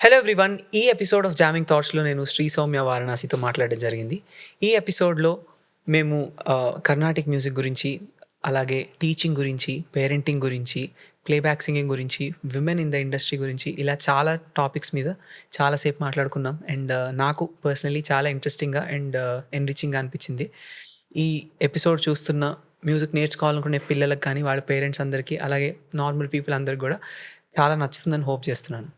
Hello everyone. ఈ episode of jamming థాట్స్లో నేను శ్రీ సౌమ్య వారణాసితో మాట్లాడడం జరిగింది. ఈ ఎపిసోడ్లో మేము కర్ణాటిక్ మ్యూజిక్ గురించి, అలాగే టీచింగ్ గురించి, పేరెంటింగ్ గురించి, ప్లేబ్యాక్ సింగింగ్ గురించి, విమెన్ ఇన్ ద ఇండస్ట్రీ గురించి, ఇలా చాలా టాపిక్స్ మీద చాలాసేపు మాట్లాడుకున్నాం. అండ్ నాకు పర్సనలీ చాలా ఇంట్రెస్టింగ్గా అండ్ ఎన్రిచింగ్గా అనిపించింది. ఈ ఎపిసోడ్ చూస్తున్న మ్యూజిక్ నేర్చుకోవాలనుకునే పిల్లలకు కానీ, వాళ్ళ పేరెంట్స్ అందరికీ, అలాగే నార్మల్ పీపుల్ అందరికి కూడా చాలా నచ్చుతుందని హోప్ చేస్తున్నాను.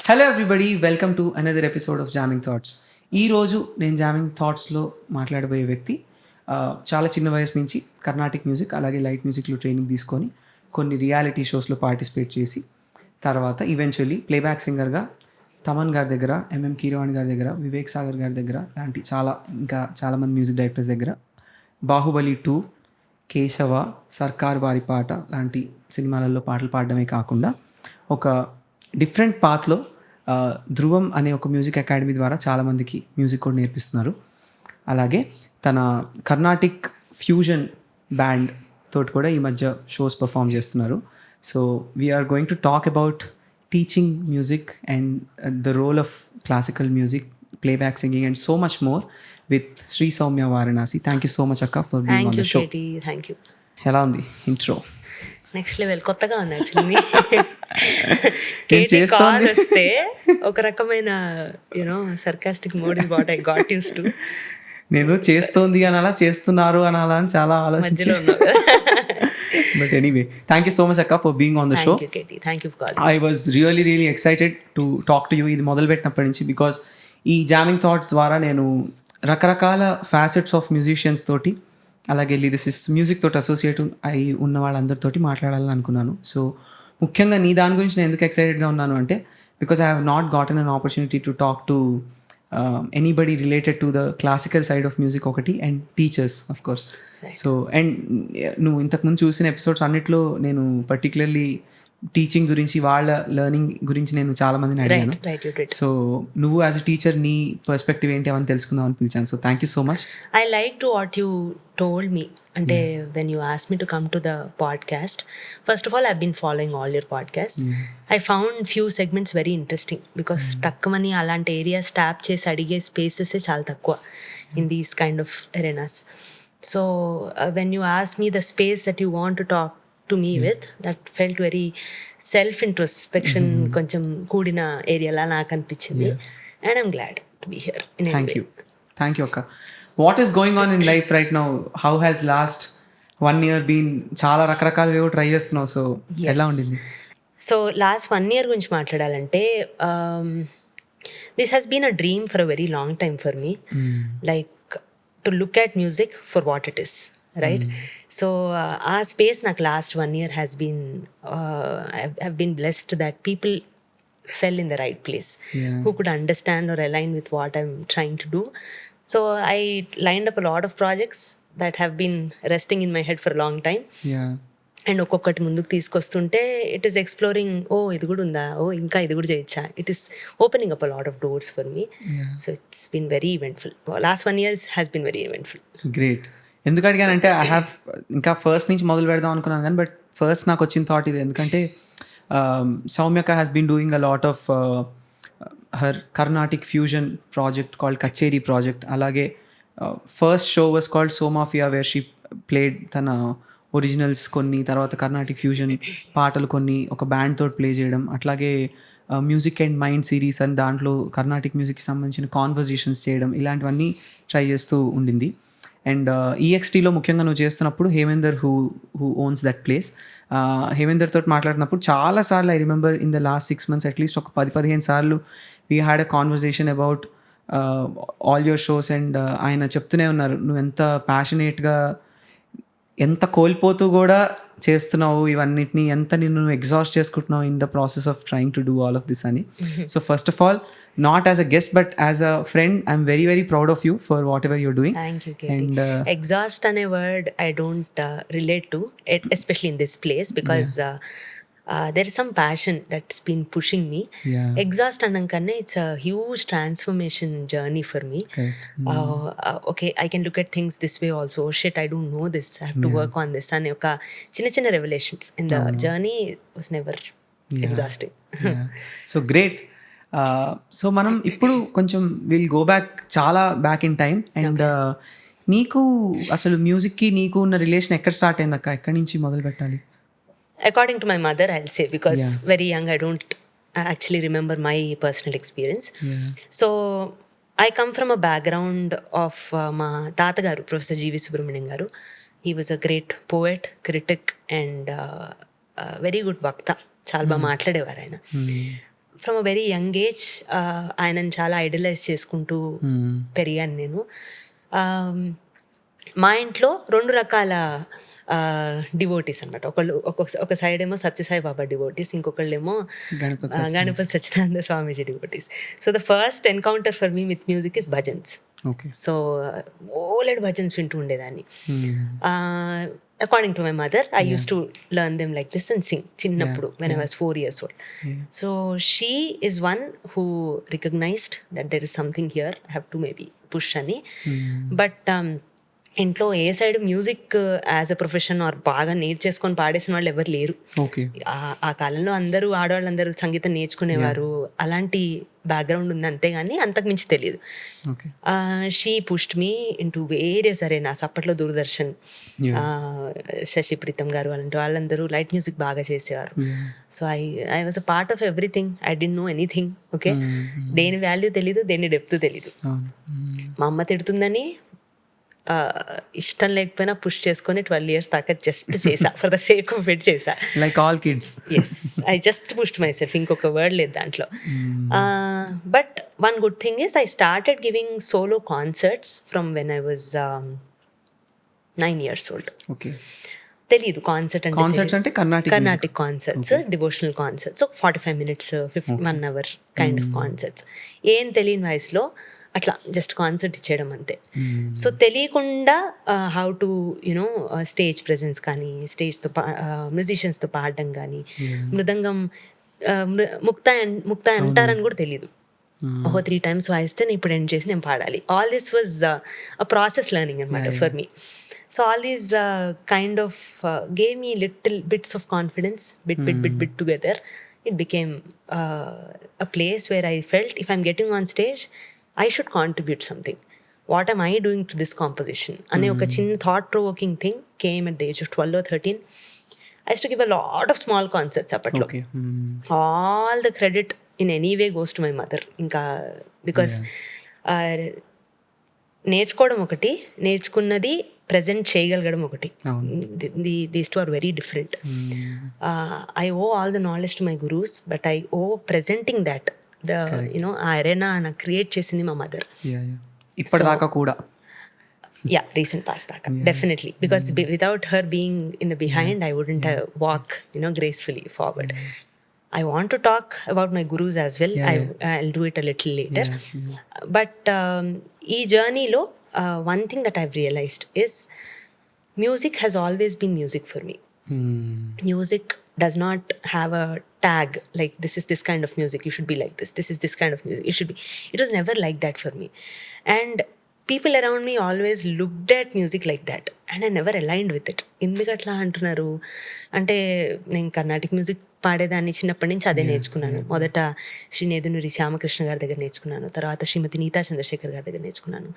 Hello everybody, welcome to another episode of jamming thoughts. ఈరోజు నేను జామింగ్ థాట్స్లో మాట్లాడబోయే వ్యక్తి చాలా చిన్న వయసు నుంచి కర్ణాటిక్ మ్యూజిక్ అలాగే లైట్ మ్యూజిక్లో ట్రైనింగ్ తీసుకొని కొన్ని రియాలిటీ షోస్లో పార్టిసిపేట్ చేసి తర్వాత ఈవెన్చువల్లీ ప్లేబ్యాక్ సింగర్గా తమన్ గారి దగ్గర, ఎంఎం కీరవాణి గారి దగ్గర, వివేక్ సాగర్ గారి దగ్గర లాంటి ఇంకా చాలామంది మ్యూజిక్ డైరెక్టర్స్ దగ్గర బాహుబలి 2, కేశవ, సర్కార్ వారి పాట లాంటి సినిమాలలో పాటలు పాడడమే కాకుండా ఒక డిఫరెంట్ పాత్లో ధ్రువం అనే ఒక మ్యూజిక్ అకాడమీ ద్వారా చాలామందికి మ్యూజిక్ కూడా నేర్పిస్తున్నారు. అలాగే తన కర్ణాటిక్ ఫ్యూజన్ బ్యాండ్ తోటి కూడా ఈ మధ్య షోస్ పర్ఫామ్ చేస్తున్నారు. So we are going to talk about teaching music and the role of classical music, playback singing and so much more with Shri Soumya Varanasi. Thank you so much అక్క for being on the show. Thank you. ఎలా ఉంది intro? Next level, కొత్తగా ఉంది actually. Call వస్తే ఒక రకమైన you know sarcastic mode is what I got used to. నేను చేస్తోంది అనాలా, చేస్తున్నారు అనాలా అని చాలా ఆలోచించాను. But anyway, thank you so much అక్క for being on the show. Thank you for calling. I was really excited to talk to you. ఇది మొదలుపెట్టినప్పటి నుంచి, బికాజ్ ఈ జామింగ్ థాట్స్ ద్వారా నేను రకరకాల ఫ్యాసెట్స్ ఆఫ్ మ్యూజిషియన్స్ తోటి, అలాగే లిరిసిస్ట్, మ్యూజిక్ తోటి అసోసియేట్ అయి ఉన్న వాళ్ళందరితోటి మాట్లాడాలని అనుకున్నాను. సో ముఖ్యంగా నీ దాని గురించి నేను ఎందుకు ఎక్సైటెడ్గా ఉన్నాను అంటే, because I have not gotten an opportunity to talk to anybody related to the classical side of music ఒకటి, and teachers of course. So and నువ్వు ఇంతకుముందు చూసిన ఎపిసోడ్స్ అన్నిట్లో నేను పర్టికులర్లీ టీచింగ్ గురించి, వాళ్ళ లెర్నింగ్ గురించి నేను చాలా మందిని అడిగాను. సో నువ్వు యాజ్ అ టీచర్ నీ పర్స్పెక్టివ్ ఏంటి అవన్నీ తెలుసుకుందాం అని పిలిచాను. So thank you so much. I like to what you told me ante when you asked me to come to the podcast. First of all, I've been following all your podcasts. I found few segments very interesting because takkamani alanti areas tap chesi adige spaces chaala takkuva in these kind of arenas. So when you asked me the space that you want to talk to me with, that felt very self introspection koncham koodina area la naaku anpichindi, and I'm glad to be here in any way. Thank you akka. What is going on in life right now? How has last 1 year been? చాలా రకరకాలుగా try చేస్తున్నావు. So ఎలా ఉండింది? So last 1 year గురించి మాట్లాడాలంటే, this has been a dream for a very long time for me, like to look at music for what it is, right? So ఆ space నాకు last 1 year has been, have been blessed that people fell in the right place, who could understand or align with what I'm trying to do. So I lined up a lot of projects that have been resting in my head for a long time. And ఒక్కొక్కటి ముందుకు తీసుకొస్తుంటే it is exploring, ఇది కూడా ఉందా, ఇంకా ఇది కూడా చేయొచ్చా. It is opening up a lot of doors for me. So it's been very eventful. Last 1 year has been very eventful. Great. ఎందుకు అడిగానంటే, ఐ హ్యావ్ ఇంకా ఫస్ట్ నుంచి మొదలు పెడదాం అనుకున్నాను కానీ, బట్ ఫస్ట్ నాకు వచ్చిన థాట్ ఇది. ఎందుకంటే Soumyaka has been doing a lot of her Carnatic fusion project called Kacheri project. Alage first show was called Somafia, where she played tana originals konni, tarvata Carnatic fusion paatalu konni oka band tho play cheyadam. Atlage music and mind series and dantlo Carnatic music ki sambandhinchina conversations cheyadam, ilantivanni try chestu undindi. And ఈఎక్స్టీలో ముఖ్యంగా నువ్వు చేస్తున్నప్పుడు Hemender who owns that place, Hemender తోటి మాట్లాడినప్పుడు చాలాసార్లు I remember in the last 6 months at least ఒక 10-15 సార్లు we had a conversation about all your shows. And ఆయన చెప్తూనే ఉన్నారు, నువ్వు ఎంత ప్యాషనేట్గా, ఎంత కోల్పోతూ కూడా చేస్తున్నావు ఇవన్నిటిని, ఎంత నిన్ను ఎగ్జాస్ట్ చేసుకుంటున్నావు in the process of trying to do all of this అని. So first of all, not as a guest but as a friend, I'm very proud of you for whatever you're doing. Thank you. And exhaust అనే word I don't relate to, especially in this place, because there is some passion that's been pushing me. Yeah. Exhaust అన్నాకనే it's a huge transformation journey for me. Okay, I can look at things this way also. Oh, shit, I don't know this, I have to work on this అనే ఒక చిన్న చిన్న revelations in the journey was never exhausting. So great. So మనం ఇప్పుడు కొంచెం will go back, చాలా back in time. And నీకు అసలు మ్యూజిక్కి నీకు ఉన్న రిలేషన్ ఎక్కడ స్టార్ట్ అయింది అక్క? ఎక్కడి నుంచి మొదలు పెట్టాలి? According to my mother, I'll say, because very young, I don't actually remember my personal experience. So I come from a background of ma Tata Garu, Professor G.V. Subramanyam Garu. He was a great poet, critic, and very good vakta. చాలా బాగా మాట్లాడేవారు ఆయన. From a very young age ఆయనను చాలా idolise చేసుకుంటూ పెరిగాను నేను. మా ఇంట్లో 2 రకాల డివోటీస్ అనమాట. ఒక సైడ్ ఏమో సత్యసాయి బాబా devotees, ఇంకొకళ్ళేమో Ganapati Satyanarayana Swamiji devotees. So the first encounter for me with music is bhajans. So OLED bhajans వింటూ ఉండేదాన్ని. According to my mother, I used to learn them like this and sing చిన్నప్పుడు when I was 4 years old. So she is one who recognized that there is something here, I have to maybe push అని. But ఇంట్లో ఏ side music as a profession or బాగా నేర్చేసుకొని పాడేసిన వాళ్ళు ఎవరు లేరు. ఆ కాలంలో అందరూ ఆడవాళ్ళందరూ సంగీతం నేర్చుకునేవారు, అలాంటి బ్యాక్గ్రౌండ్ ఉంది అంతేగాని అంతకు మించి తెలియదు. She pushed me into various arenas. అప్పట్లో దూరదర్శన్, శశి ప్రీతం గారు అలాంటి వాళ్ళందరూ లైట్ మ్యూజిక్ బాగా చేసేవారు. So I was a part of everything. I didn't know anything. Okay, దేని వాల్యూ తెలీదు, దేని డెప్త్ తెలీదు. మా అమ్మ తిడుతుందని ఇష్టం లేకపోయినా పుష్ చేసుకొని 12 years దాకా జస్ట్ చేసా, for the sake of it చేసా, like all kids. Yes, I just pushed myself, ఇంకొక వర్డ్ లేదు దాంట్లో. But one good thing is I started giving solo concerts from when I was 9 years old. Okay, తెలీదు concert అంటే Carnatic concerts, devotional concerts, 45 minutes 1 hour kind of concerts. ఏం తెలియని వయసులో అట్లా just concert ఇచ్చేయడం అంతే. సో తెలియకుండా how to you know stage presence కానీ, స్టేజ్తో మ్యూజిషియన్స్తో పాడడం కానీ, మృదంగం ముక్త అంటారని కూడా తెలియదు. 3 times వాయిస్తే నేను ఇప్పుడు ఎండ్ చేసి నేను పాడాలి. All this was a process learning అనమాట for me. So all these kind of gave me little bits of confidence, bit together. It became a place where I felt if I'm getting on stage, I should contribute something. What am I doing to this composition? Ane oka chinna thought provoking thing came at the age of 12 or 13. I used to give a lot of small concerts apatlo. Okay. All the credit in any way goes to my mother. Inka because నేర్చుకోవడం ఒకటి, నేర్చుకున్నది present చేయగలగడం ఒకటి. These two are very different. I owe all the knowledge to my gurus, but I owe presenting that you know ఆ arena నాకు create చేసింది మా mother. ఇప్పటిదాకా కూడా recent past daaka, definitely, because without her being in the behind, I wouldn't walk gracefully forward. I want to talk about my gurus as well. I'll do it a little later. But ee journey lo one thing that I've realized is music has always been music for me. Music does not have a tag like this is this kind of music, you should be like this is this kind of music, you should be. It was never like that for me. And people around me always looked at music like that and I never aligned with it. ఎందుకు అట్లా అంటున్నారు అంటే, నేను Carnatic music పాడేదాన్ని, చిన్నప్పటి నుంచి అదే నేర్చుకున్నాను. మొదట శ్రీ నేదునూరి శ్యామకృష్ణ గారి దగ్గర నేర్చుకున్నాను, తర్వాత శ్రీమతి నీతా చంద్రశేఖర్ గారి దగ్గర నేర్చుకున్నాను.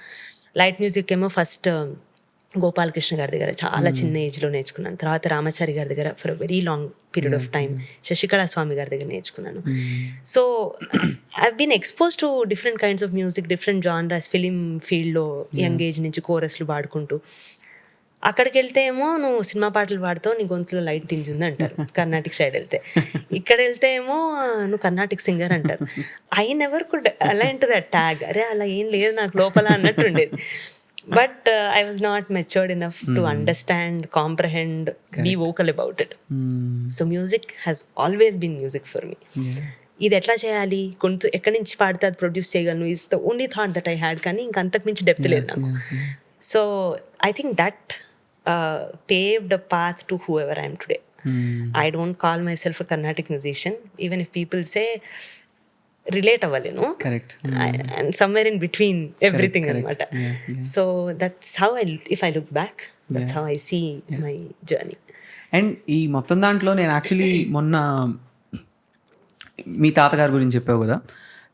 లైట్ మ్యూజిక్ ఏమో ఫస్ట్ గోపాలకృష్ణ గారి దగ్గర చాలా చిన్న ఏజ్లో నేర్చుకున్నాను, తర్వాత రామాచారి గారి దగ్గర for very long period of time Sasikala Swami గారి దగ్గర నేర్చుకున్నాను. So I been expose to different kinds of music, different genres. Film ఫీల్డ్లో యంగ్ ఏజ్ నుంచి కోరస్లు పాడుకుంటూ, అక్కడికి వెళ్తే ఏమో నువ్వు సినిమా పాటలు పాడుతావు, నీ గొంతులో లైట్ టింజ్ ఉంది అంటారు కర్ణాటిక్ సైడ్ వెళ్తే. ఇక్కడ వెళ్తే ఏమో నువ్వు కర్ణాటిక్ సింగర్ అంటారు. I never could align to that tag. అరే అలా ఏం లేదు నాకు లోపల అన్నట్టు ఉండేది. But I was not matured enough to understand, comprehend, be vocal about it. So music has always been music for me. ఇది ఎట్లా చేయాలి, కొంత ఎక్కడి నుంచి పాడితే అది ప్రొడ్యూస్ చేయగలను, is the only thought that I had. కానీ ఇంక అంతకు మించి డెప్త్ లేదు నాకు. So I think that paved a path to whoever I am today. I don't call myself a Carnatic musician, even if people say relate అవ్వాలి, no, correct. And somewhere in between everything అనమాట. So that's how if I look back, that's how I see my journey. And ఈ మొత్తం దాంట్లో నేను actually మొన్న మీ తాతగారి గురించి చెప్పావు కదా,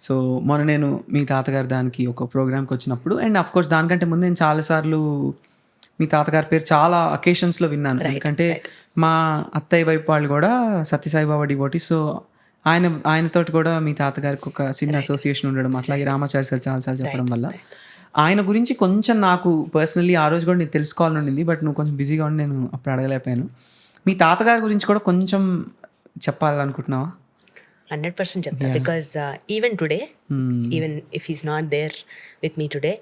సో మొన్న నేను మీ తాతగారి దానికి ఒక ప్రోగ్రామ్కి వచ్చినప్పుడు, అండ్ అఫ్ కోర్స్ దానికంటే ముందు నేను చాలాసార్లు మీ తాతగారి పేరు చాలా అకేషన్స్లో విన్నాను. ఎందుకంటే మా అత్తయ్య వైపు వాళ్ళు కూడా సత్యసాయిబాబా డివోటీ, సో ఆయనతోటి కూడా మీ తాతగారికి ఒక చిన్న అసోసియేషన్ ఉండడం, అట్లాగే రామాచారి సార్ చాలాసార్లు చెప్పడం వల్ల ఆయన గురించి కొంచెం నాకు పర్సనల్లీ ఆ రోజు కూడా నేను తెలుసుకోవాలని ఉండింది, బట్ నువ్వు కొంచెం బిజీగా ఉండి నేను అప్పుడు అడగలేకపోయాను. మీ తాతగారి గురించి కూడా కొంచెం చెప్పాలనుకుంటున్నావా? 100% చెప్తా, because even today, even if he's not there with me today,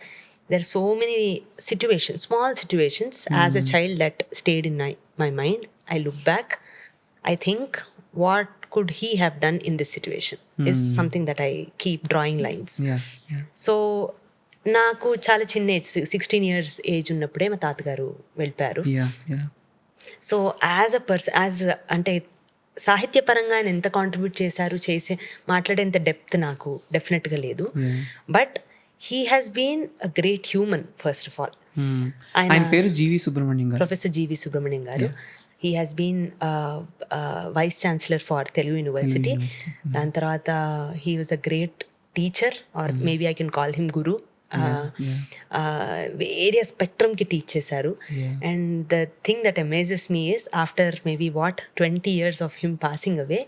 there are so many situations, small situations as a child that stayed in my mind. I look back, I think what could he have done in this situation is something that I keep drawing lines. So నాకు చాలా చిన్న age, 16 years age ఉన్నప్పుడే మా తాతగారు వెళ్ళిపోయారు. So as a person, అంటే సాహిత్యపరంగా ఆయన ఎంత కాంట్రిబ్యూట్ చేశారు, మాట్లాడేంత డెప్త్ నాకు డెఫినెట్గా లేదు, but he has been a great human, first of all. ఆయన పేరు జీవి సుబ్రహ్మణ్యం గారు, ప్రొఫెసర్ జీవి సుబ్రహ్మణ్యం గారు. He has been vice chancellor for Telugu University. దాని తర్వాత he was a great teacher, or maybe I can call him guru. Various స్పెక్ట్రమ్కి teach చేశారు. And the thing that amazes me is after maybe 20 years of him passing away,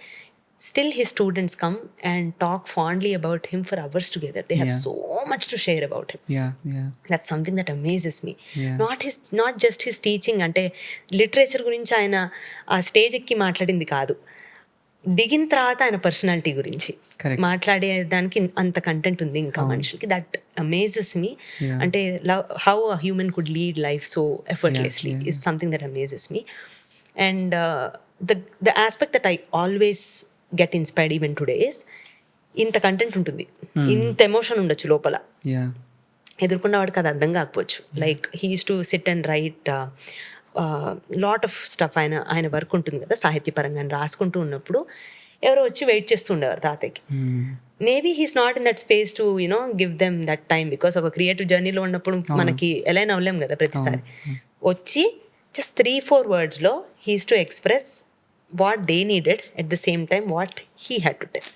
still his students come and talk fondly about him for hours together. They have so much to share about him. That's something that amazes me. Not just his teaching, అంటే literature గురించి ఆయన ఆ stage ఎక్కి మాట్లాడింది కాదు, దిగిన తర్వాత ఆయన పర్సనాలిటీ గురించి మాట్లాడేదానికి అంత కంటెంట్ ఉంది ఇంకా మనుషులకి. దట్ అమేజెస్ మీ. అంటే how a human could lead life so effortlessly is something that amazes me. And the aspect that I always get inspired even today is, ఇంత కంటెంట్ ఉంటుంది, ఇంత ఎమోషన్ ఉండొచ్చు లోపల, ఎదుర్కొన్న వాడికి అది అర్థం కాకపోవచ్చు. Like he use to SIT and right lot of stuff. ఆయన వర్క్ ఉంటుంది కదా సాహిత్యపరంగా, రాసుకుంటూ ఉన్నప్పుడు ఎవరో వచ్చి వెయిట్ చేస్తూ ఉండేవారు తాతయ్యకి. Maybe he's not in that space to give them that time, because ఒక క్రియేటివ్ జర్నీలో ఉన్నప్పుడు మనకి ఎలా అవ్వలేం కదా ప్రతిసారి. వచ్చి just 3-4 words lo he is to express what they needed, at the same time what he had to tell.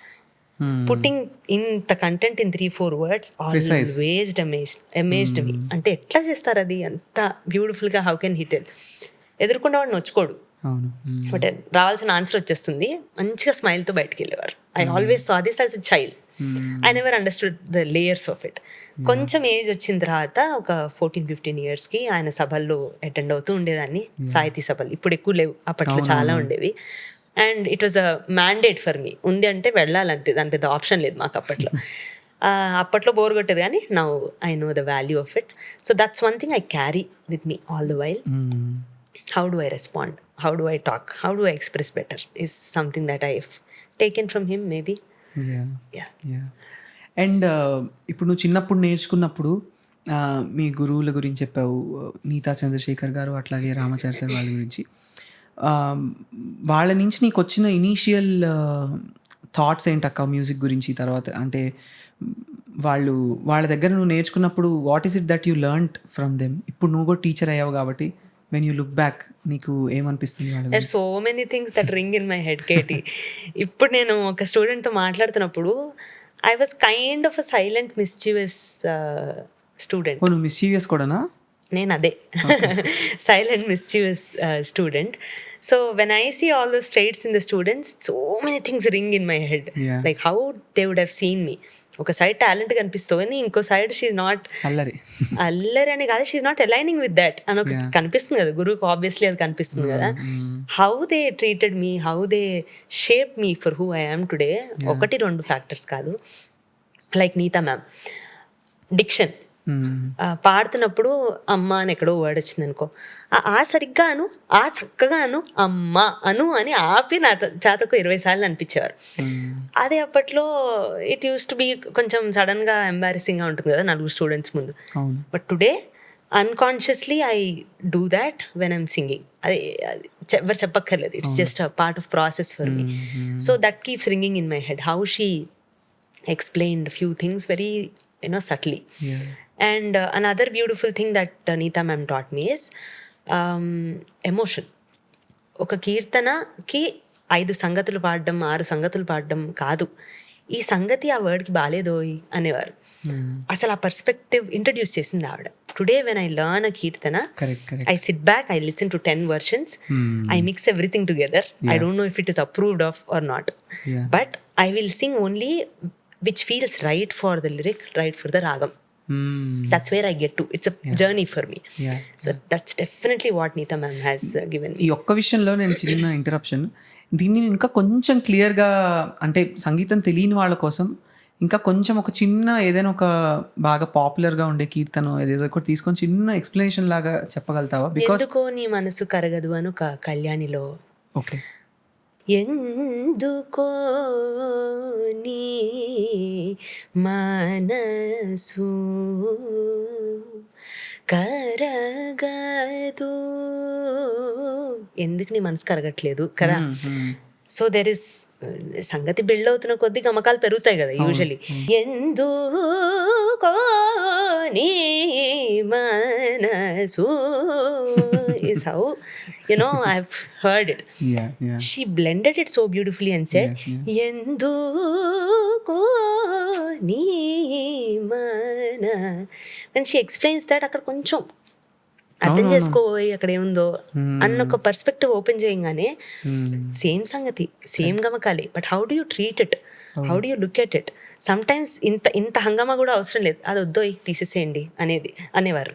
Putting in the content in 3-4 words always amazed me. అంటే ఎట్లా చేస్తారు అది అంత బ్యూటిఫుల్ గా? How can he tell? ఎదుర్కొన్నవాడు నొచ్చుకోడు, but రావాల్సిన answer వచ్చేస్తుంది. మంచిగా స్మైల్తో బయటకు వెళ్ళేవారు. I always saw this as a child. I never understood the layers of it. కొంచెం ఏజ్ వచ్చిన తర్వాత ఒక 14-15 yearsకి ఆయన సభల్లో అటెండ్ అవుతూ ఉండేదాన్ని, సాహితీ సభలు. ఇప్పుడు ఎక్కువ లేవు, అప్పట్లో చాలా ఉండేవి. And it was a mandate for me. ఉంది అంటే వెళ్ళాలంతే, దాని పెద్ద ఆప్షన్ లేదు మాకు అప్పట్లో. అప్పట్లో బోర్ కొట్టేది, కానీ now I know the value of it. So that's one thing I carry with me all the while. How do I respond? How do I talk? How do I express better? Is something that I've taken from him, maybe. Yeah. And ఇప్పుడు నువ్వు చిన్నప్పుడు నేర్చుకున్నప్పుడు మీ గురువుల గురించి చెప్పావు, నీతా చంద్రశేఖర్ గారు, అట్లాగే Ramachari sir వాళ్ళ గురించి. వాళ్ళ నుంచి నీకు వచ్చిన ఇనీషియల్ థాట్స్ ఏంటక్క మ్యూజిక్ గురించి? తర్వాత అంటే వాళ్ళ దగ్గర నువ్వు నేర్చుకున్నప్పుడు what is it that you learned from them? ఇప్పుడు నువ్వు కూడా టీచర్ అయ్యావు కాబట్టి when you look back నీకు ఏమనిపిస్తుంది? there are so many things that ring in my head, Katie. ఇప్పుడు నేను ఒక స్టూడెంట్తో మాట్లాడుతున్నప్పుడు I was kind of a silent mischievous student. నువ్వు మిస్చీవియస్ కూడానా? నేను అదే silent mischievous student. So when I see all those traits in the students, so many things ring in my head. Like how they would have seen me. ఒక side talent కనిపిస్తుంది, ఇంకో side she's not అల్లరి అని కాదు, she's not aligning with that అని ఒక కనిపిస్తుంది కదా గురువుకి. ఆబ్వియస్లీ అది కనిపిస్తుంది కదా. How they treated me, how they shape me for who I am today. 1-2 factors కాదు. లైక్ నీతా మ్యామ్ డిక్షన్, పాడుతున్నప్పుడు అమ్మ అని ఎక్కడో వర్డ్ వచ్చింది అనుకో, ఆ సరిగ్గా అను, ఆ చక్కగా అను, అమ్మ అను అని ఆపి నా చేతకు 20 సార్లు అనిపించేవారు. అదే అప్పట్లో ఇట్ యూస్ టు బీ కొంచెం సడన్గా ఎంబారెసింగ్గా ఉంటుంది కదా 4 స్టూడెంట్స్ ముందు. But today unconsciously I do that when I'm singing. అది ఎవరు చెప్పక్కర్లేదు, it's just a part of process for me. So that keeps ringing in my head how she explained few things very subtly. And another beautiful thing that Neeta ma'am taught me is emotion. ఒక కీర్తనకి 5 సంగతులు పాడడం 6 సంగతులు పాడడం కాదు, ఈ సంగతి ఆ వర్డ్కి బాలేదోయ్ అనేవారు. అసలు ఆ పర్స్పెక్టివ్ ఇంట్రడ్యూస్ చేసింది ఆవిడ. Today when I learn a Keerthana, I SIT back, I listen to 10 versions, I mix everything together. I don't know if it is approved of or not, but I will sing only which feels right for the lyric, right for the ragam. That's where I get to. It's a journey for me. So that's definitely what Neeta ma'am has given me. ఈ ఒక్క విషయంలో నేను చిన్న interruption, దీన్ని ఇంకా కొంచెం క్లియర్గా, అంటే సంగీతం తెలియని వాళ్ళ కోసం ఇంకా కొంచెం ఒక చిన్న ఏదైనా ఒక బాగా పాపులర్గా ఉండే కీర్తన ఏదేదో ఒకటి తీసుకొని చిన్న ఎక్స్ప్లెనేషన్ లాగా చెప్పగలుగుతావా? బికాస్ ఎందుకో నీ మనసు కరగదు అను ఒక కళ్యాణిలో, ఓకే, ఎందుకో నీ మనసు కరగదు, ఎందుకు నీ మనసు కరగట్లేదు కదా. సో దెర్ ఇస్ సంగతి బిల్డ్ అవుతున్న కొద్దీ గమకాలు పెరుగుతాయి కదా యూజువలీ. ఎందుకో నీ మనసు is how I've heard it. She blended it so beautifully and said ఎందుకో నీ మన. when she explains that, అక్కడ కొంచెం అర్థం చేసుకోబోయి అక్కడ ఏముందో అన్న ఒక పర్స్పెక్టివ్ ఓపెన్ చేయగానే సేమ్ సంగతి, సేమ్ గమకాలి, but how do you treat it, how do you look at it. Sometimes ఇంత హంగామా కూడా అవసరం లేదు, అది వద్దో తీసేసేయండి అనేవారు.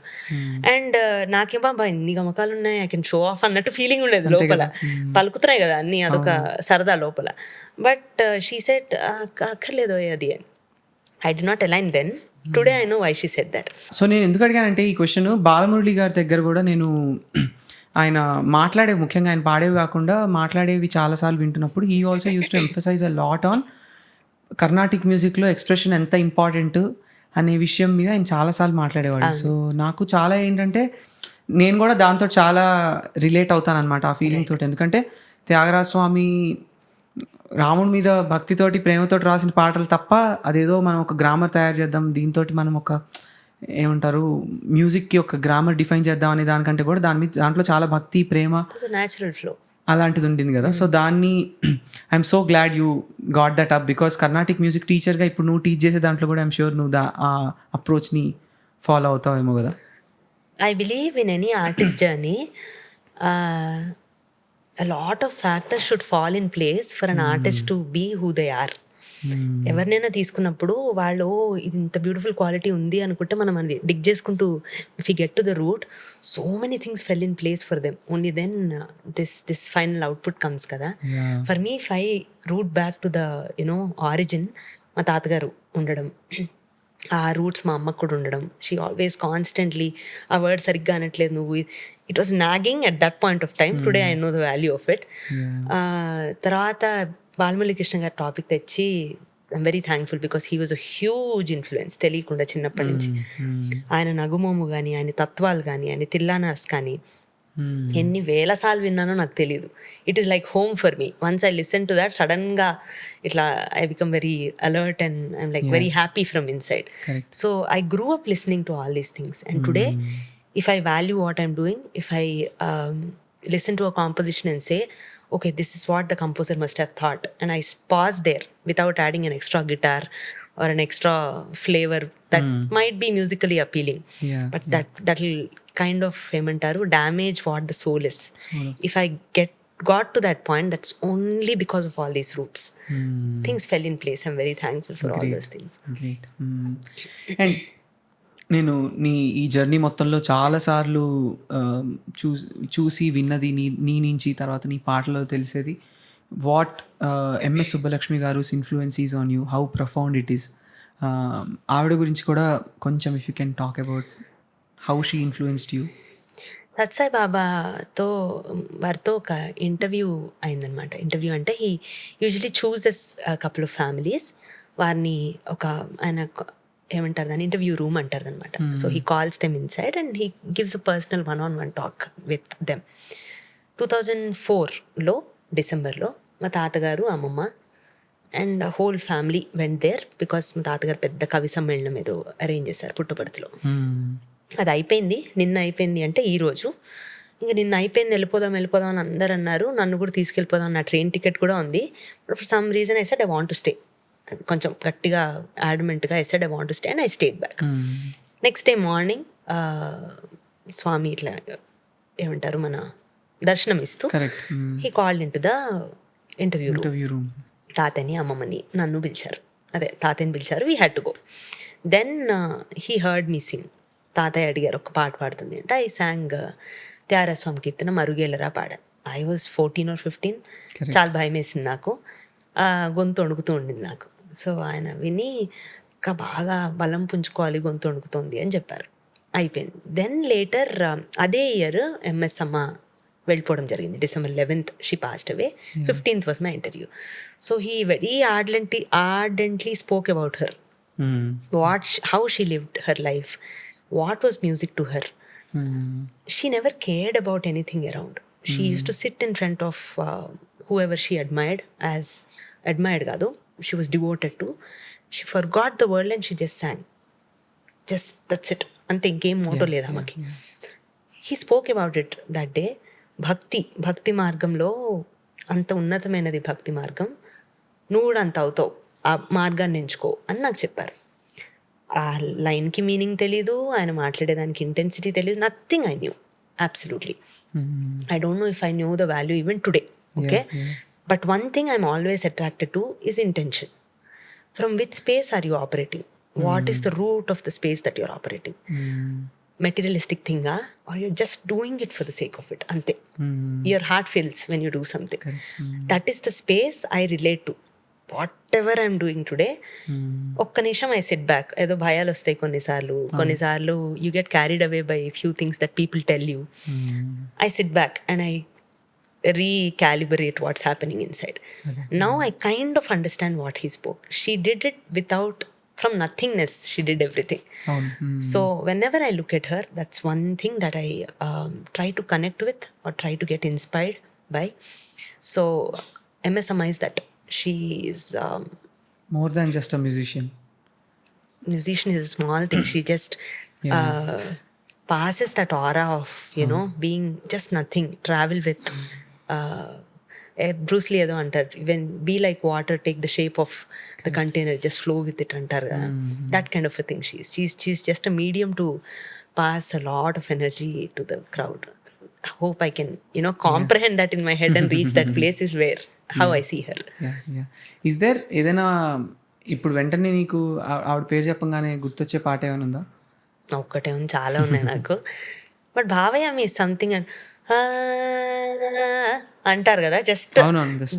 అండ్ నాకేమో ఇన్ని గమకాలు ఉన్నాయి, ఐ కెన్ షో ఆఫ్ అన్నట్టు ఫీలింగ్ ఉండేది లోపల. పలుకుతున్నాయి కదా అన్ని, అదొక సరదా లోపల. బట్ షీ సెడ్ అక్కర్లేదు అది అని. I did not align then. Today I know why she said that. So నేను ఎందుకు అడిగానంటే ఈ క్వశ్చన్, బాలమురళి గారి దగ్గర కూడా నేను ఆయన మాట్లాడేవి, ముఖ్యంగా ఆయన పాడేవి కాకుండా మాట్లాడేవి చాలాసార్లు వింటున్నప్పుడు, he also uses to emphasize a lot on Carnatic మ్యూజిక్లో ఎక్స్ప్రెషన్ ఎంత ఇంపార్టెంట్ అనే విషయం మీద ఆయన చాలాసార్లు మాట్లాడేవాడు. సో నాకు చాలా ఏంటంటే నేను కూడా దాంతో చాలా రిలేట్ అవుతాను అనమాట, ఆ ఫీలింగ్ తోటి. ఎందుకంటే త్యాగరాజ స్వామి రాముడి మీద భక్తితోటి ప్రేమతోటి రాసిన పాటలు తప్ప, అదేదో మనం ఒక గ్రామర్ తయారు చేద్దాం, దీంతో మనం ఒక ఏమంటారు మ్యూజిక్కి ఒక గ్రామర్ డిఫైన్ చేద్దాం అనే దానికంటే కూడా దాంట్లో చాలా భక్తి, ప్రేమ, న్యాచురల్ ఫ్లో అలాంటిది ఉండింది కదా. సో దాన్ని I'm so glad you got that up, because Carnatic music టీచర్గా ఇప్పుడు నువ్వు టీచ్ చేసే దాంట్లో కూడా ఐఎమ్ షూర్ నువ్వు ఆ అప్రోచ్ని ఫాలో అవుతావేమో కదా. I believe in any artist journey, a lot of factors should fall in place for an artist to be who they are. ఎవరినైనా తీసుకున్నప్పుడు వాళ్ళు ఇది ఇంత బ్యూటిఫుల్ క్వాలిటీ ఉంది అనుకుంటే మనం అది డిగ్ చేసుకుంటూ, if you get to the root, so many things fell in place for them, only then this final output comes కదా. For me if I root back to the origin, మా తాతగారు ఉండడం, ఆ రూట్స్ మా అమ్మకు కూడా ఉండడం, షీ ఆల్వేస్ కాన్స్టెంట్లీ ఆ వర్డ్ సరిగ్గా అనట్లేదు నువ్వు, it was nagging at that point of time. Today I know the value of it. తర్వాత బాలమురళి కృష్ణ గారి టాపిక్ తెచ్చి I'm very thankful, because he was a huge influence తెలియకుండా చిన్నప్పటి నుంచి. ఆయన నగుమోము కానీ, ఆయన తత్వాలు కానీ, ఆయన తిల్లానాస్ కానీ ఎన్ని వేల సార్లు విన్నానో నాకు తెలియదు. It is like home for me. Once I listen to that, సడన్గా ఇట్లా I become very alert and I'm like very happy from inside. So I grew up listening to all these things. And today if I value what I'm doing, if I listen to a composition and say, okay, this is what the composer must have thought, and I pause there without adding an extra guitar or an extra flavor that might be musically appealing, but that will kind of damage what the soul is. If I got to that point, that's only because of all these roots. Things fell in place. I'm very thankful for all those things. Great. And నేను ఈ journey మొత్తంలో చాలాసార్లు చూసి విన్నది నీ నుంచి, తర్వాత నీ పాటలో తెలిసేది వాట్ ఎంఎస్ సుబ్బలక్ష్మి గారు influence is on you, how profound it is. ఆవిడ గురించి కూడా కొంచెం if you can talk about how she influenced you. Sathya Sai బాబాతో వారితో ఒక ఇంటర్వ్యూ అయిందనమాట. ఇంటర్వ్యూ అంటే he usually chooses couple of families, వారిని ఆయన ఏమంటారు దాన్ని, ఇంటర్వ్యూ రూమ్ అంటారు అనమాట. So he calls them inside and he gives a personal 1-on-1 talk with them. 2004లో డిసెంబర్లో మా తాతగారు, అమ్మమ్మ and whole family went there because మా తాతగారు పెద్ద కవి సమ్మేళనం ఏదో అరేంజ్ చేశారు పుట్టపర్తిలో. అది అయిపోయింది, నిన్న అయిపోయింది అంటే ఈరోజు. ఇంకా నిన్న అయిపోయింది, వెళ్ళిపోదాం అని అందరు అన్నారు. నన్ను కూడా తీసుకెళ్ళిపోదాం, నా ట్రైన్ టికెట్ కూడా ఉంది. But for some reason I said I want to stay. కొంచెం గట్టిగా యాడమెంట్గా I said I want to stay and I stayed back. Next day morning Swami ఇట్లా ఏమంటారు మన దర్శనం ఇస్తూ he called into the interview room. తాతని, అమ్మమ్మని, నన్ను పిలిచారు. అదే తాతని పిలిచారు. We had to go. Then he heard me sing. తాతయ్య అడిగారు ఒక పాట పాడుతుంది అంటే ఐ సాంగ్ త్యారస్వామి కీర్తన మరుగేలరా పాడాను. I was 14 or 15. చాలా భయం వేసింది నాకు, గొంతు వణుకుతూ ఉండింది నాకు. సో ఆయన విని ఇంకా బాగా బలం పుంజుకోవాలి, గొంతు వణుకుతోంది అని చెప్పారు. అయిపోయింది. దెన్ లేటర్ అదే ఇయర్ ఎంఎస్ అమ్మ వెళ్ళిపోవడం జరిగింది. December 11th she passed away. 15th was my interview. So he very ardently spoke about her. How she lived her life, what was music to her. She never cared about anything around. She used to sit in front of whoever she admired కాదు, she was devoted to. She forgot the world and she just sang. Just that's it. అంతే, ఇంకేం Moto లేదు ఆమెకి. He spoke about it that day. భక్తి మార్గంలో అంత ఉన్నతమైనది భక్తి మార్గం, నువ్వు కూడా అంత అవుతావు, ఆ మార్గాన్ని ఎంచుకో అని నాకు చెప్పారు. ఆ లైన్కి మీనింగ్ తెలీదు, ఆయన మాట్లాడేదానికి ఇంటెన్సిటీ తెలీదు, nothing I knew absolutely. I don't know if I knew the value even today. Okay, but one thing I'm always attracted to is intention. From which space are you operating? What is the root of the space that you're operating? materialistic thing, or you're just doing it for the sake of it, ante. Your heart feels when you do something. That is the space I relate to. Whatever I'm doing today, ఒక్క నిమిషం I sit back. ఏదో భయాలు వస్తాయి కొన్నిసార్లు you get carried away by few things that people tell you. I sit back and I recalibrate what's happening inside. Now I kind of understand what he spoke. She did it from nothingness, she did everything. So whenever I look at her, that's one thing that I try to connect with or try to get inspired by. So MS Amma is that. She is more than just a musician. Musician is a small thing. She just passes that aura of being just nothing. Travel with Bruce Lee ఏదో అంటారు, even be like water, take the shape of the container, just flow with it అంటారు కదా. That kind of a thing. She's just a medium to pass a lot of energy to the crowd. Hope I can comprehend that in my head and reach that place is where how I see her. Is there ఏదైనా ఇప్పుడు వెంటనే నీకు ఆవిడ పేరు చెప్పగానే గుర్తొచ్చే పాట ఏమైనా ఉందా? ఒక్కటే ఉంది, చాలా ఉన్నాయి నాకు. బట్ భావయ్య మీ సంథింగ్ అంటారు కదా, జస్ట్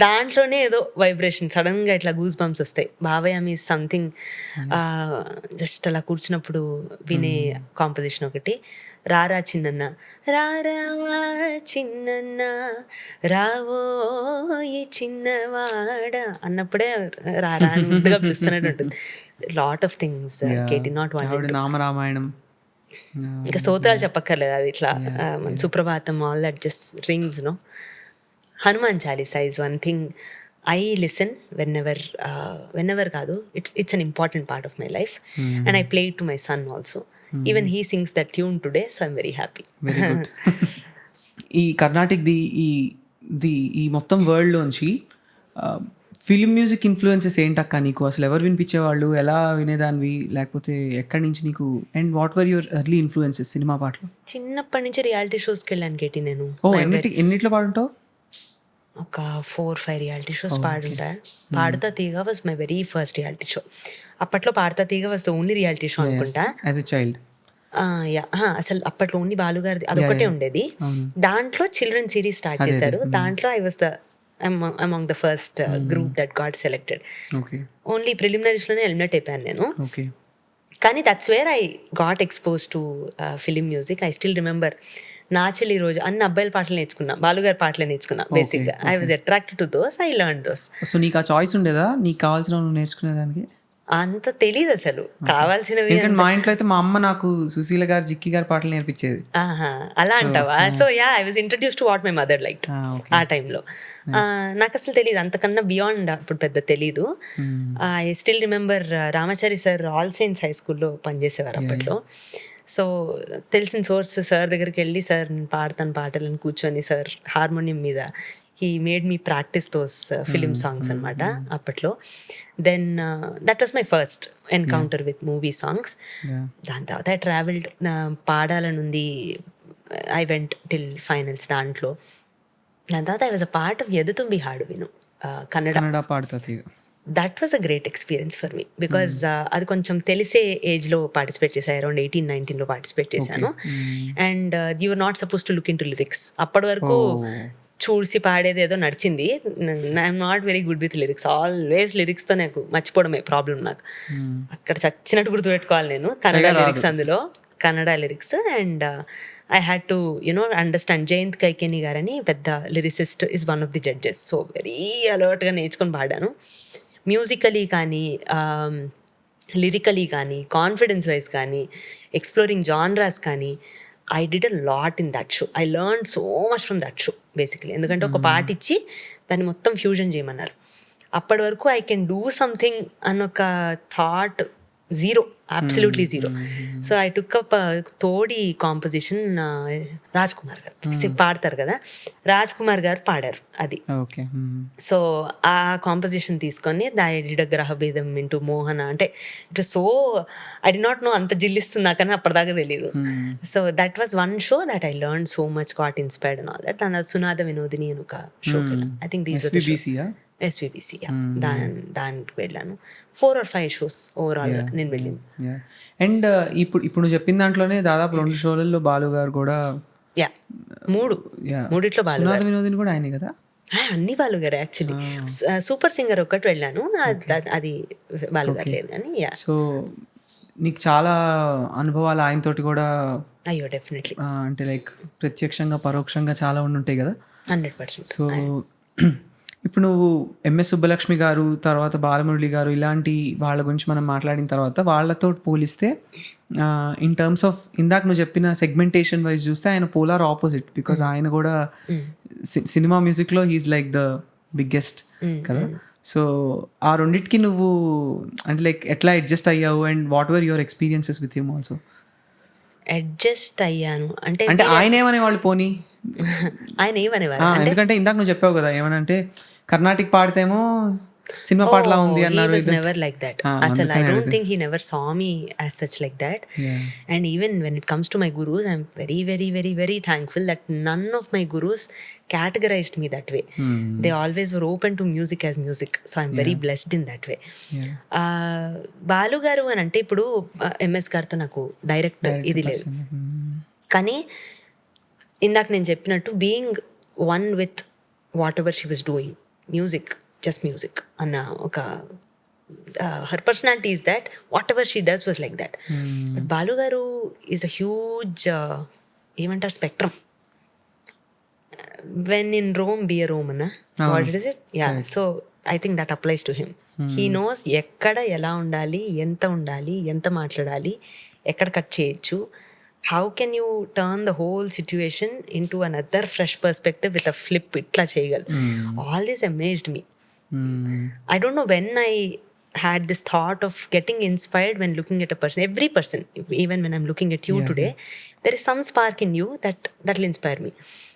దాంట్లోనే ఏదో వైబ్రేషన్, సడన్ గా ఇట్లా గూస్ బంప్స్ వస్తాయి. బావయ్య మీ సంథింగ్ జస్ట్ అలా కూర్చున్నప్పుడు వినే కాంపోజిషన్ ఒకటి. రారా చిన్నన్న, రారా చిన్నన్న, రావో ఈ చిన్నవాడ అన్నప్పుడే రారా అని ముందుగా పిలుస్తున్నట్టు ఉంటుంది. లాట్ ఆఫ్ థింగ్స్ కేటీ నాట్ వన్. నామరామాయణం, ఇంకా స్తోత్రాలు చెప్పక్కర్లేదు, అది ఇట్లా Suprabhatam, all that just rings. No, Hanuman Chalisa is one thing I listen whenever కాదు, it's an important part of my life. And I play it to my son also. Even he sings that tune today, so I'm very happy. Very good. ఈ కర్ణాటిక్ ఈ మొత్తం వరల్డ్లోంచి film music influences ఏంటక్క నీకు? అసలు ఎవరు వినిపించేవాళ్ళు, ఎలా వినేదానివి, లేకపోతే ఎక్కడి నుంచి నీకు? And what were your early influences cinema పాటలు? చిన్నప్పటి నుంచి రియాలిటీ షోస్కి వెళ్ళాను కేటీ నేను. ఎన్నిట్లో పాడుంటావు? ఒక 4-5 రియాలిటీ షోస్ పాడుంటా. పాడుతా తీగ was my very first reality show. అప్పట్లో పాడుతా తీగ was the only reality show అనుకుంటా యాజ్ ఎ చైల్డ్. అసలు అప్పట్లో ఓన్లీ బాలుగారిది అదొకటే ఉండేది. దాంట్లో చిల్డ్రన్ సిరీస్ స్టార్ట్ చేశారు. దాంట్లో I was the among the first group that got selected. Only preliminaries లోనే ఎలిమినేట్ అయిపోయాను నేను. కానీ that's where I got expose to film music. I still remember నా చెల్లి రోజు అన్ని అబ్బాయిల పాటలు నేర్చుకున్నా, బాలుగారి పాటలే నేర్చుకున్నా బేసిక్గా. I was attracted to those, I learn those. So నీకు ఆ చాయిస్ ఉండేదా, నీకు కావాల్సిన నేర్చుకునేదానికి? అంత తెలీదు అసలు కావాల్సినవి. ఎందుకంటే మా ఇంట్లో అయితే మా అమ్మ నాకు సుశీల గారు, జిక్కి గారి పాటలు నేర్పించేది. ఆహా, అలా అంటావా? So yeah, I was introduce to what my mother like ఆ టైంలో. నాకు అసలు తెలియదు, అంతకన్నా బియాండ్ అప్పుడు పెద్ద తెలీదు. I still remember Ramachari sir all saints high స్కూల్లో పనిచేసేవారు అప్పట్లో. సో తెలిసిన సోర్స్ సార్ దగ్గరికి వెళ్ళి, సార్ నేను పాడతాను పాటలను కూర్చొని, సార్ హార్మోనియం మీద he made me practice those film songs అనమాట అప్పట్లో. Then that was my first encounter with movie songs. దాని తర్వాత ఐ ట్రావెల్డ్, పాడాలనుంది, ఐ వెంట్ టిల్ ఫైనల్స్ దాంట్లో. దాని తర్వాత I was a part of Edethumbi Haadu Vinu, Kannada పాడుతుంది. That was a great experience for me because అది కొంచెం తెలిసే ఏజ్లో పార్టిసిపేట్ చేశాను, అరౌండ్ 18-19లో పార్టిసిపేట్ చేశాను. And you are not suppose to look into lyrics. అప్పటి వరకు చూసి పాడేది ఏదో నడిచింది. I'm not very good with lyrics, always లిరిక్స్తో నాకు మర్చిపోవడమే ప్రాబ్లం నాకు. అక్కడ చచ్చినట్టు గుర్తుపెట్టుకోవాలి నేను కన్నడ లిరిక్స్, అందులో Kannada lyrics. And I had to understand. Jayant Kaikini గారని పెద్ద lyricist is one of the judges. So very అలర్ట్గా నేర్చుకొని పాడాను. మ్యూజికలీ కానీ, లిరికలీ కానీ, కాన్ఫిడెన్స్ వైజ్ కానీ, ఎక్స్ప్లోరింగ్ జాన్రాస్ కానీ, I did a lot in that show. I learn so much from that show basically. ఎందుకంటే ఒక పాట ఇచ్చి దాన్ని మొత్తం ఫ్యూజన్ చేయమన్నారు. అప్పటి వరకు ఐ కెన్ డూ సంథింగ్ అన్నొక thought zero, absolutely zero. So I took up Todi composition, Raj Kumar గారు పాడతారు కదా, రాజ్ కుమార్ గారు పాడారు అది. సో ఆ కాంపోజిషన్ తీసుకొని ఐ డిడ్ అ గ్రహభేదం ఇంటూ మోహన. అంటే it was so, I did not know అంత జిల్లిస్తుంది నాకని అప్పటిదాకా తెలియదు. So that was one show that I learn so much, got inspired and all that. And Sunada Vinodini అని ఒక show, I think these SVBC, దానికి వెళ్ళాను. 4 or 5 షోస్ ఓవరాల్ నేను వెళ్ళింది. అండ్ ఇప్పుడు నువ్వు చెప్పిన దాంట్లోనే దాదాపు 2 షోలలో బాలు గారు కూడా, మూడిట్లో బాలు గారు, వినోదిని కూడా ఆయనే కదా. అన్ని బాలు గారు యాక్చువల్లీ. సూపర్ సింగర్ ఒకటి వెళ్ళాను, అది బాలు గారు లేదు కానీ. సో నీకు చాలా అనుభవాలు ఆయనతోటి కూడా. అయ్యో డెఫినెట్లీ, అంటే లైక్ ప్రత్యక్షంగా పరోక్షంగా చాలా ఉంటాయి కదా. 100%. సో ఇప్పుడు నువ్వు ఎంఎస్ సుబ్బలక్ష్మి గారు, తర్వాత బాలమురళి గారు, ఇలాంటి వాళ్ళ గురించి మనం మాట్లాడిన తర్వాత వాళ్ళతో పోలిస్తే ఇన్ టర్మ్స్ ఆఫ్ ఇందాక నువ్వు చెప్పిన సెగ్మెంటేషన్ వైజ్ చూస్తే ఆయన పోలార్ ఆపోజిట్. బికాజ్ ఆయన కూడా సినిమా మ్యూజిక్లో హీఈస్ లైక్ ద బిగ్గెస్ట్ కదా. సో ఆ రెండిటికి నువ్వు అంటే లైక్ ఎట్లా అడ్జస్ట్ అయ్యావు, and what were your experiences with him also? Adjust అయ్యాను అంటే ఆయన ఏమనేవాళ్ళు పోనీ, ఆయన ఏమనేవారు? ఎందుకంటే ఇందాక నువ్వు చెప్పావు కదా ఏమనంటే కర్ణాటిక్ పాడితేమో సినిమా పాటలా ఉంది అన్నారు. He was never like that. Asal, I don't think he never saw me as such like that. And even when it comes to my gurus, I'm very, very, very, very thankful that none of my gurus categorized me that way. They always were open to music as music. So I'm very blessed in that way. Balu గారు అని అంటే ఇప్పుడు MS గారితో నాకు direct ఇది లేదు, కానీ ఇందాక నేను చెప్పినట్టు being one with what ever she was doing, music, just music అన్న ఒక her personality is that whatever she does was like that. But Balu గారు is a huge ఏమంటారు spectrum. when in Rome be a Rome అన్న, what is it? Yeah, so I think that applies to him. He knows ఎక్కడ ఎలా ఉండాలి, ఎంత ఉండాలి, ఎంత మాట్లాడాలి, ఎక్కడ కట్ చేయొచ్చు, how can you turn the whole situation into another fresh perspective with a flip, itla cheyagal. All this amazed me. I don't know when I had this thought of getting inspired when looking at a person. Every person, even when I'm looking at you today, there is some spark in you that will inspire me.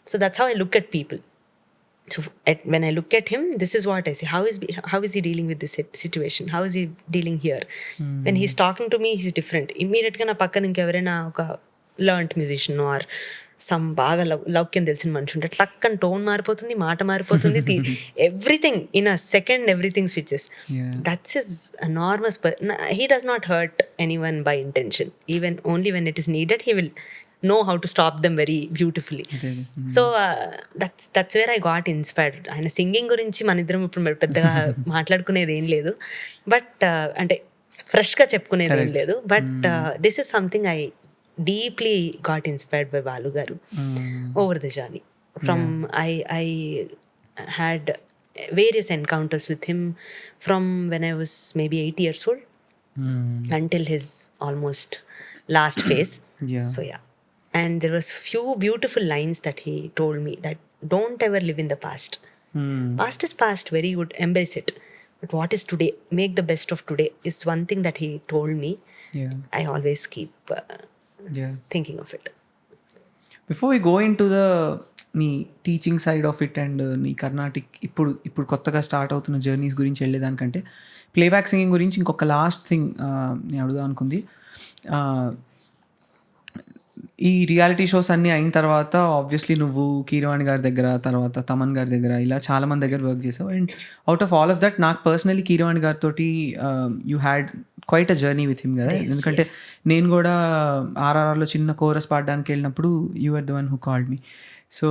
So that's how I look at people. So when I look at him, this is what I say. How is he dealing with this situation? How is he dealing here? When he's talking to me, he's different. Immediately na pakkana inkevarena oka learned musician or some బాగా లౌక్యం తెలిసిన మనిషి ఉంటే టక్కన tone మారిపోతుంది, మాట మారిపోతుంది, everything in a second everything switches. That's his enormous. He does not hurt any one by intention. Even only when it is needed he will know how to stop them very beautifully. So that's where I got inspired. ఆయన singing గురించి మన ఇద్దరం ఇప్పుడు పెద్దగా మాట్లాడుకునేది ఏం లేదు, but అంటే ఫ్రెష్గా చెప్పుకునేది ఏం లేదు, but this is something I deeply got inspired by Balu Garu over the journey. I had various encounters with him from when I was maybe 8 years old until his almost last phase. Yeah. So yeah, and there was few beautiful lines that he told me, that don't ever live in the past. Past is past, very good, embrace it, but what is today, make the best of today, is one thing that he told me. Yeah. I always keep Yeah. thinking of it. Before we go into the నీ teaching side of it and నీ కర్ణాటిక్ ఇప్పుడు కొత్తగా start అవుతున్న journeys గురించి వెళ్ళేదానికంటే playback singing గురించి ఇంకొక last thing నేను అడుగుదాం అనుకుంది. ఈ రియాలిటీ షోస్ అన్నీ అయిన తర్వాత ఆబ్వియస్లీ నువ్వు కీరవాణి గారి దగ్గర, తర్వాత తమన్ గారి దగ్గర, ఇలా చాలామంది దగ్గర వర్క్ చేసావు. And out of all of that నాకు పర్సనలీ కీరవాణి గారితో you had quite a journey with him కదా. ఎందుకంటే నేను కూడా ఆర్ఆర్ఆర్లో చిన్న కోరస్ పాడడానికి వెళ్ళినప్పుడు you are the one who called me. So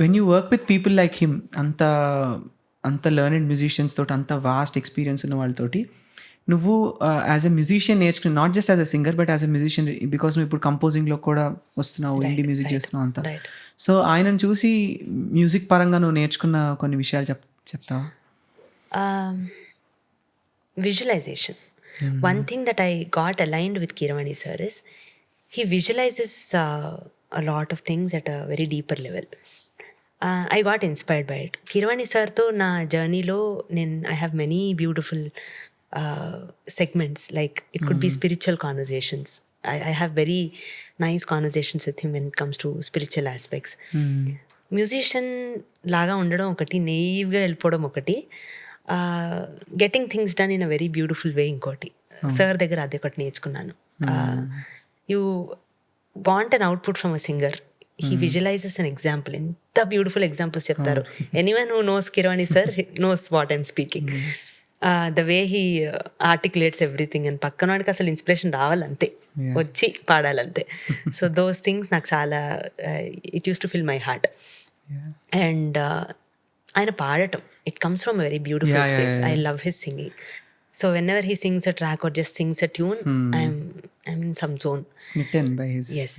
when you work with people like him, అంత లెర్నెడ్ మ్యూజిషియన్స్ తోటి, అంత వాస్ట్ ఎక్స్పీరియన్స్ ఉన్న వాళ్ళతోటి నువ్వు యాజ్ ఎ మ్యూజిషియన్ నేర్చుకుని, not just as a singer but as a musician, because నువ్వు ఇప్పుడు కంపోజింగ్లో కూడా వస్తున్నావు, ఇండి మ్యూజిక్ చేస్తున్నావు అంతా. సో ఆయనను చూసి మ్యూజిక్ పరంగా నువ్వు నేర్చుకున్న కొన్ని విషయాలు చెప్తావా? Visualization. One thing that I got aligned with Keeravani sir is he visualizes a lot of things at a very deeper level. I got inspired by it. Keeravani sir to na journey lo I have many beautiful segments, like it could be spiritual conversations. I have very nice conversations with him when it comes to spiritual aspects. Musician లాగా ఉండడం ఒకటి, నెయివ్గా వెళ్ళిపోవడం ఒకటి, getting things done in a very beautiful way ఇంకోటి. Sir దగ్గర అది ఒకటి నేర్చుకున్నాను. You want an output from a singer, he visualizes an example. ఎంత బ్యూటిఫుల్ ఎగ్జాంపుల్స్ చెప్తారు. Anyone who knows Keeravani sir knows what I'm speaking. The way he articulates everything, and పక్కన వాడికి అసలు ఇన్స్పిరేషన్ రావాలంతే, వచ్చి పాడాలంతే. సో దోస్ థింగ్స్ నాకు చాలా, it use to fill my heart. And ఆయన పాడటం, it comes from very beautiful space. I love his singing. So whenever he sings a track or just sings a tune, I'm in some zone. Smitten by his... Yes.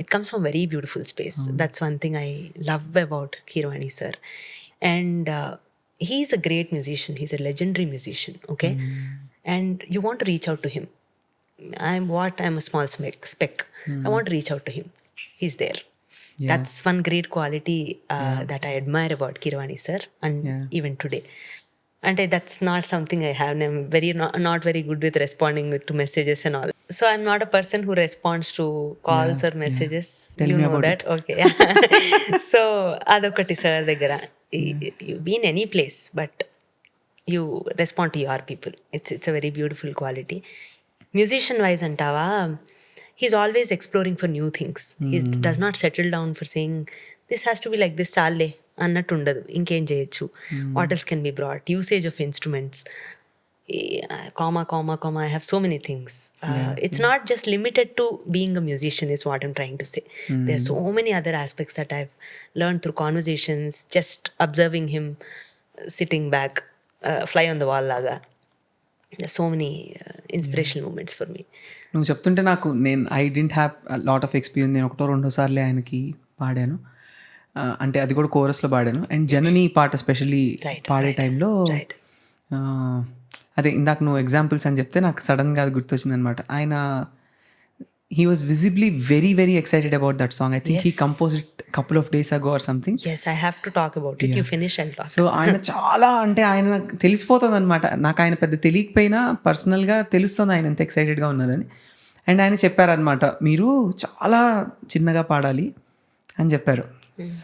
It comes from very beautiful space. That's one thing I love about Keeravani sir. And he's a great musician. He's a legendary musician, okay? And you want to reach out to him. I'm a small speck. I want to reach out to him. He's there. Yeah. That's one great quality that I admire about Keeravani sir, and even today. And that's not something I have. I'm not very good with responding to messages and all. So I'm not a person who responds to calls or messages. Tell you me know about that. it. Okay. So adokati sir daggara, you be in any place but you respond to your people. It's a very beautiful quality. Musician wise antava, he's always exploring for new things. He does not settle down for saying this has to be like this, challe అన్నట్టు ఉండదు. ఇంకేం చేయొచ్చు, what else can be brought, usage of instruments, comma comma comma, I have so many things. It's not just limited to being a musician is what I'm trying to say. There are so many other aspects that I have learn through conversations, just observing him sitting back, fly on the wall లాగా. So many inspirational moments for me. నువ్వు చెప్తుంటే నాకు, I didn't have lot of experience. నేను ఒకటో రెండో సార్లే ఆయనకి పాడాను, అంటే అది కూడా కోరస్లో పాడాను. అండ్ జనని పాట స్పెషల్లీ పాడే టైంలో, అదే ఇందాక నువ్వు ఎగ్జాంపుల్స్ అని చెప్తే నాకు సడన్గా అది గుర్తొచ్చింది అనమాట. ఆయన he was visibly very very excited about that song. I think he composed it couple of days ago or something. Yes, I have to talk about it. You finish and talk. So ఆయన చాలా, అంటే ఆయన తెలిసిపోతుంది అనమాట. నాకు ఆయన పెద్ద తెలియకపోయినా పర్సనల్గా తెలుస్తుంది ఆయన ఎంత ఎక్సైటెడ్గా ఉన్నారని. అండ్ ఆయన చెప్పారనమాట, మీరు చాలా చిన్నగా పాడాలి అని చెప్పారు.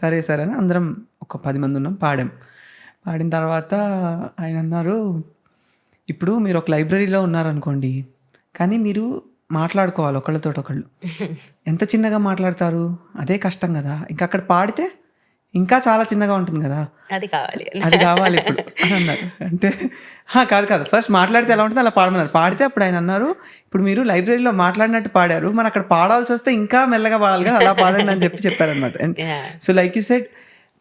సరే సరే అని అందరం ఒక 10 మంది ఉన్నాం, పాడిన తర్వాత ఆయన అన్నారు, ఇప్పుడు మీరు ఒక లైబ్రరీలో ఉన్నారనుకోండి, కానీ మీరు మాట్లాడుకోవాలి ఒకళ్ళతోటి ఒకళ్ళు. ఎంత చిన్నగా మాట్లాడతారు, అదే కష్టం కదా. ఇంకా అక్కడ పాడితే ఇంకా చాలా చిన్నగా ఉంటుంది కదా, అది కావాలి ఇప్పుడు అని అన్నారు. అంటే కాదు, ఫస్ట్ మాట్లాడితే ఎలా ఉంటుంది అలా పాడమన్నారు. పాడితే అప్పుడు ఆయన అన్నారు, ఇప్పుడు మీరు లైబ్రరీలో మాట్లాడినట్టు పాడారు, మరి అక్కడ పాడాల్సి వస్తే ఇంకా మెల్లగా పాడాలి కదా, అలా పాడండి అని చెప్పారనమాట. And so like you said,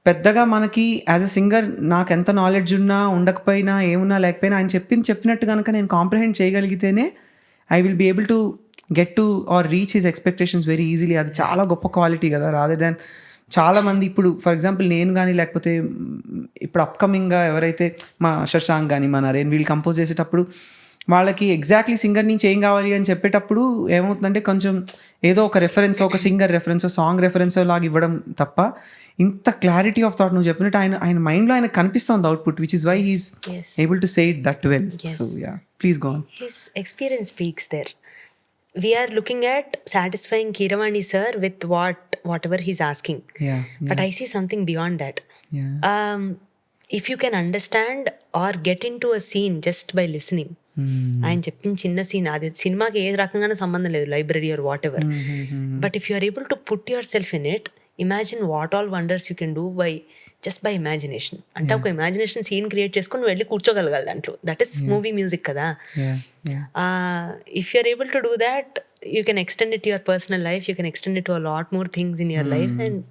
పెద్దగా మనకి యాజ్ అ సింగర్ నాకు ఎంత నాలెడ్జ్ ఉన్నా ఉండకపోయినా, ఏమున్నా లేకపోయినా, ఆయన చెప్పినట్టు కనుక నేను కాంప్రహెండ్ చేయగలిగితేనే I will be able to get to or reach his expectations very easily. అది చాలా గొప్ప క్వాలిటీ కదా. రాదర్ దాన్ చాలామంది ఇప్పుడు ఫర్ ఎగ్జాంపుల్ నేను కానీ, లేకపోతే ఇప్పుడు అప్కమింగ్గా ఎవరైతే మా శశాంక్ కానీ, మా నరేన్, వీళ్ళు కంపోజ్ చేసేటప్పుడు వాళ్ళకి ఎగ్జాక్ట్లీ సింగర్ నుంచి ఏం కావాలి అని చెప్పేటప్పుడు ఏమవుతుందంటే కొంచెం ఏదో ఒక రెఫరెన్స్, ఒక సింగర్ రెఫరెన్స్, సాంగ్ రెఫరెన్స్ లాగా ఇవ్వడం తప్ప ఇంత క్లారిటీ ఆఫ్ థాట్ నువ్వు చెప్పినట్టు ఆయన మైండ్లో ఆయన కనిపిస్తుంది output, which is why he's able to say it that well. So yeah, please go on. His experience speaks there. We are looking at satisfying Keeravani sir with whatever he's asking. Yeah, But I see something beyond that. yeah. If you can understand or get into a scene just by listening. ఆయన చెప్పిన చిన్న scene, అది సినిమాకి ఏ రకంగానూ సంబంధం లేదు, library or whatever. But if you are able to put yourself in it, imagine what all wonders you can do just by imagination. అంటే ఒక ఇమాజినేషన్ సీన్ క్రియేట్ చేసుకుని నువ్వు వెళ్ళి కూర్చోగలగాలి దాంట్లో. దట్ ఈస్ మూవీ మ్యూజిక్ కదా. If you are able to do that, you can extend it your personal life, you can extend it to a lot more things in your life and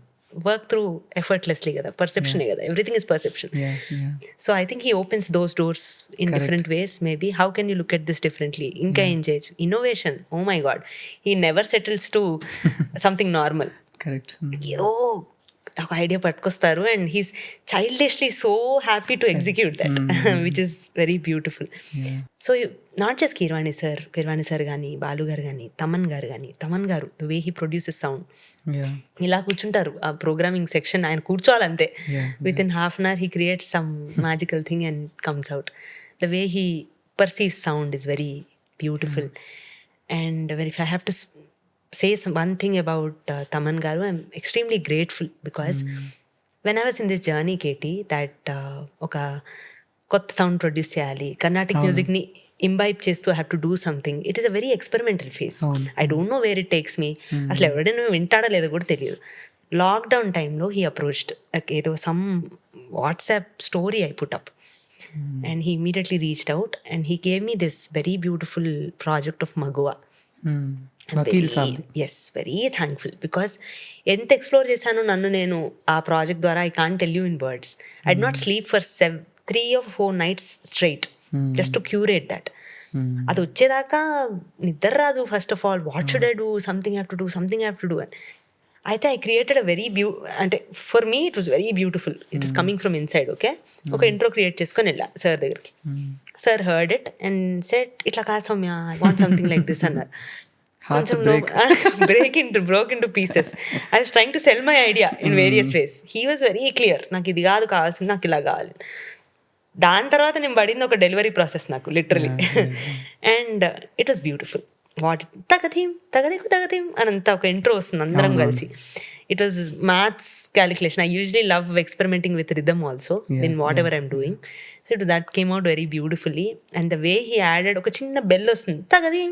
work through effortlessly kada. Perception kada, everything is perception. So I think he opens those doors in different ways. Maybe how can you look at this differently? Inka engage innovation. Oh my god, he never settles to something normal. Correct. ఒక idea పట్టుకొస్తారు and he's childishly so happy to execute that, which is very beautiful. So not just Keeravani sir కానీ, బాలు గారు కానీ, తమన్ గారు the way he produces sound. ఇలా కూర్చుంటారు ఆ programming section, ఆయన కూర్చోవాలంతే. Within half an hour he creates some magical thing and comes out. The way he perceives sound is very beautiful. And if I have to say one thing about Thaman Garu, I'm extremely grateful because when I was in this journey, Katie, that oka kotta sound produce cheyali, Carnatic music ni imbibe chestu, I have to do something. It is a very experimental phase. I don't know where it takes me. Asla evadena vintada ledo kuda teliyadu. Lockdown time lo he approached, edo some WhatsApp story I put up. And he immediately reached out and he gave me this very beautiful project of Magua. Yes, very thankful because ఎంత explore చేశాను నన్ను నేను ఆ project ద్వారా. I can't tell you in words. I did not sleep for 3 or 4 nights straight just to curate that. అది వచ్చేదాకా నిద్ర రాదు. First of all what should I do, something have to do అని. అయితే ఐ క్రియేటెడ్ అ వెరీ అంటే for me it was very beautiful. It is coming from inside. Okay, ఒక intro create చేసుకొని వెళ్ళా సార్ దగ్గరికి. Sir heard it and set ఇట్లా కాదు Soumya, I want something like this అన్నారు. కొంచెం broke into pieces. I was trying to sell my idea in various ways. He was very clear, నాకు ఇది కాదు కావాల్సింది, నాకు ఇలా కావాలి. దాని తర్వాత నేను పడింది ఒక డెలివరీ ప్రాసెస్ నాకు literally. And it was beautiful. What తగదీం అనంత ఒక ఇంట్రో వస్తుంది అందరం కలిసి. It was maths calculation. I usually love experimenting with rhythm also in whatever I'm doing. So that came out very beautifully. And the way he added, ఒక చిన్న bell వస్తుంది, తగదీం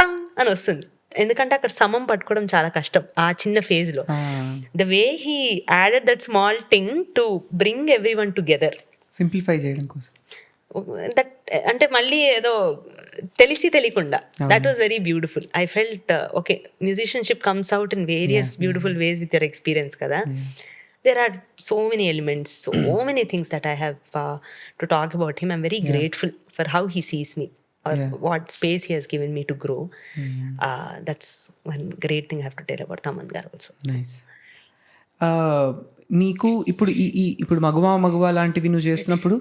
tongue అని వస్తుంది. ఎందుకంటే అక్కడ సమం పట్టుకోవడం చాలా కష్టం ఆ చిన్న ఫేజ్లో. The way he added that small thing to bring every one together, simplify చేయడం కోసం. దట్ అంటే మళ్ళీ ఏదో తెలియకుండా, that was very beautiful. I felt okay, musicianship comes out in various beautiful ways with your experience కదా. There are so many elements, so many things that I have to talk about him. I'm very grateful for how he sees me or what space he has given me to grow. That's one great thing I have to tell about Thaman Garu also. Nice. నీకు ఇప్పుడు మగువా లాంటివి నువ్వు చేస్తున్నప్పుడు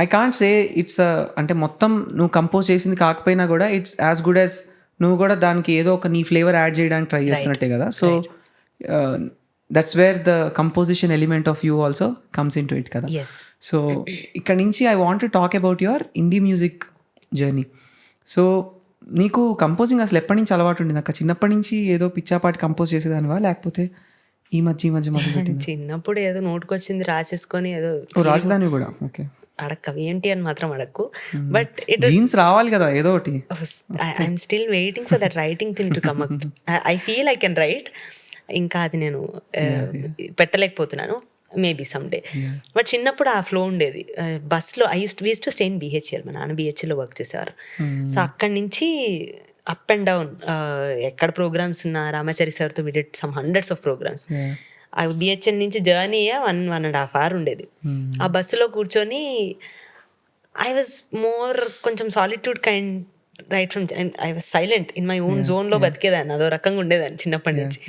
I can't say it's అంటే మొత్తం నువ్వు compose చేసింది కాకపోయినా కూడా ఇట్స్ యాజ్ గుడ్ యాజ్ నువ్వు కూడా దానికి ఏదో ఒక నీ ఫ్లేవర్ యాడ్ చేయడానికి ట్రై చేస్తున్నట్టే కదా. So that's where the composition element of you also comes into it kada. Yes. So ikkada nunchi I want to talk about your indie music journey. So నీకు composing అసలు ఎప్పటి నుంచి అలవాటు ఉండింది అక్క? చిన్నప్పటి నుంచి ఏదో పిచ్చాపాటి కంపోజ్ చేసేదానివా, లేకపోతే ఈ మధ్య మొదలుపెట్టిందా? చిన్నప్పుడు ఏదో నోటుకొచ్చింది రాసేసుకొని ఏదో రాసేదాన్ని కూడా. ఓకే, అడక్కవి ఏంటి అని మాత్రం అడక్కు. బట్ ఇట్ జీన్స్ రావాలి కదా ఏదో ఒకటి. I'm still waiting for that writing thing to come up. I feel I can write, ఇంకా అది నేను పెట్టలేకపోతున్నాను. Maybe some day. బట్ చిన్నప్పుడు ఆ ఫ్లో ఉండేది. బస్లో we used to stay in BHL. మా నాన్న BHLలో వర్క్ చేసేవారు. సో అక్కడి నుంచి అప్ అండ్ డౌన్ ఎక్కడ ప్రోగ్రామ్స్ ఉన్నా రామాచారి సార్తో we did some hundreds of programs. ఆ BHL నుంచి జర్నీ 1.5 hours ఉండేది. ఆ బస్సులో కూర్చొని ఐ వాజ్ మోర్ కొంచెం solitude kind right from I was silent in my own జోన్లో బతికేదాన్ని. అదో రకంగా ఉండేదాన్ని చిన్నప్పటి నుంచి.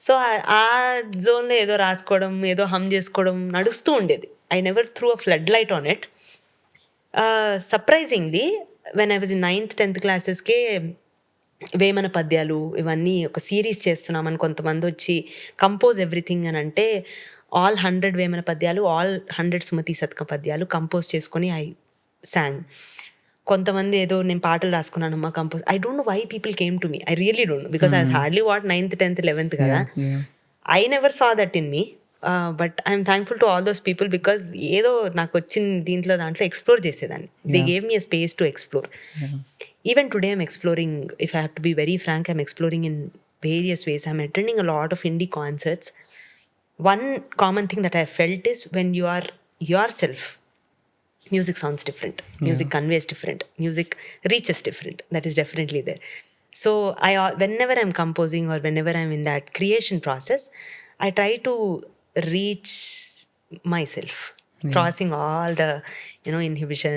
సో ఆ జోన్లో ఏదో రాసుకోవడం, ఏదో హమ్ చేసుకోవడం నడుస్తూ ఉండేది. I never threw a floodlight on it. Surprisingly when I was in 9th 10th క్లాసెస్కే వేమన పద్యాలు ఇవన్నీ ఒక సిరీస్ చేస్తున్నామని కొంతమంది వచ్చి కంపోజ్ ఎవ్రీథింగ్ అని అంటే ఆల్ 100 వేమన పద్యాలు, ఆల్ 100 సుమతి శతక పద్యాలు కంపోజ్ చేసుకొని ఐ సాంగ్. కొంతమంది ఏదో నేను పాటలు రాసుకున్నానమ్మా compose. I don't know why people came to me. I really don't know because I was hardly 9th 10th 11th కదా. I never saw that in me. But I'm thankful to all those people because ఏదో నాకు వచ్చిన దాంట్లో explore చేసేదాన్ని. They gave me a space to explore. Even today I'm exploring, if I have to be very frank, I'm exploring in various ways. I'm attending a lot of indie concerts. One common thing that I felt is when you are yourself, music sounds different, music conveys different, music reaches different. That is definitely there. So whenever I'm composing or whenever I'm in that creation process, I try to reach myself, crossing all the inhibition.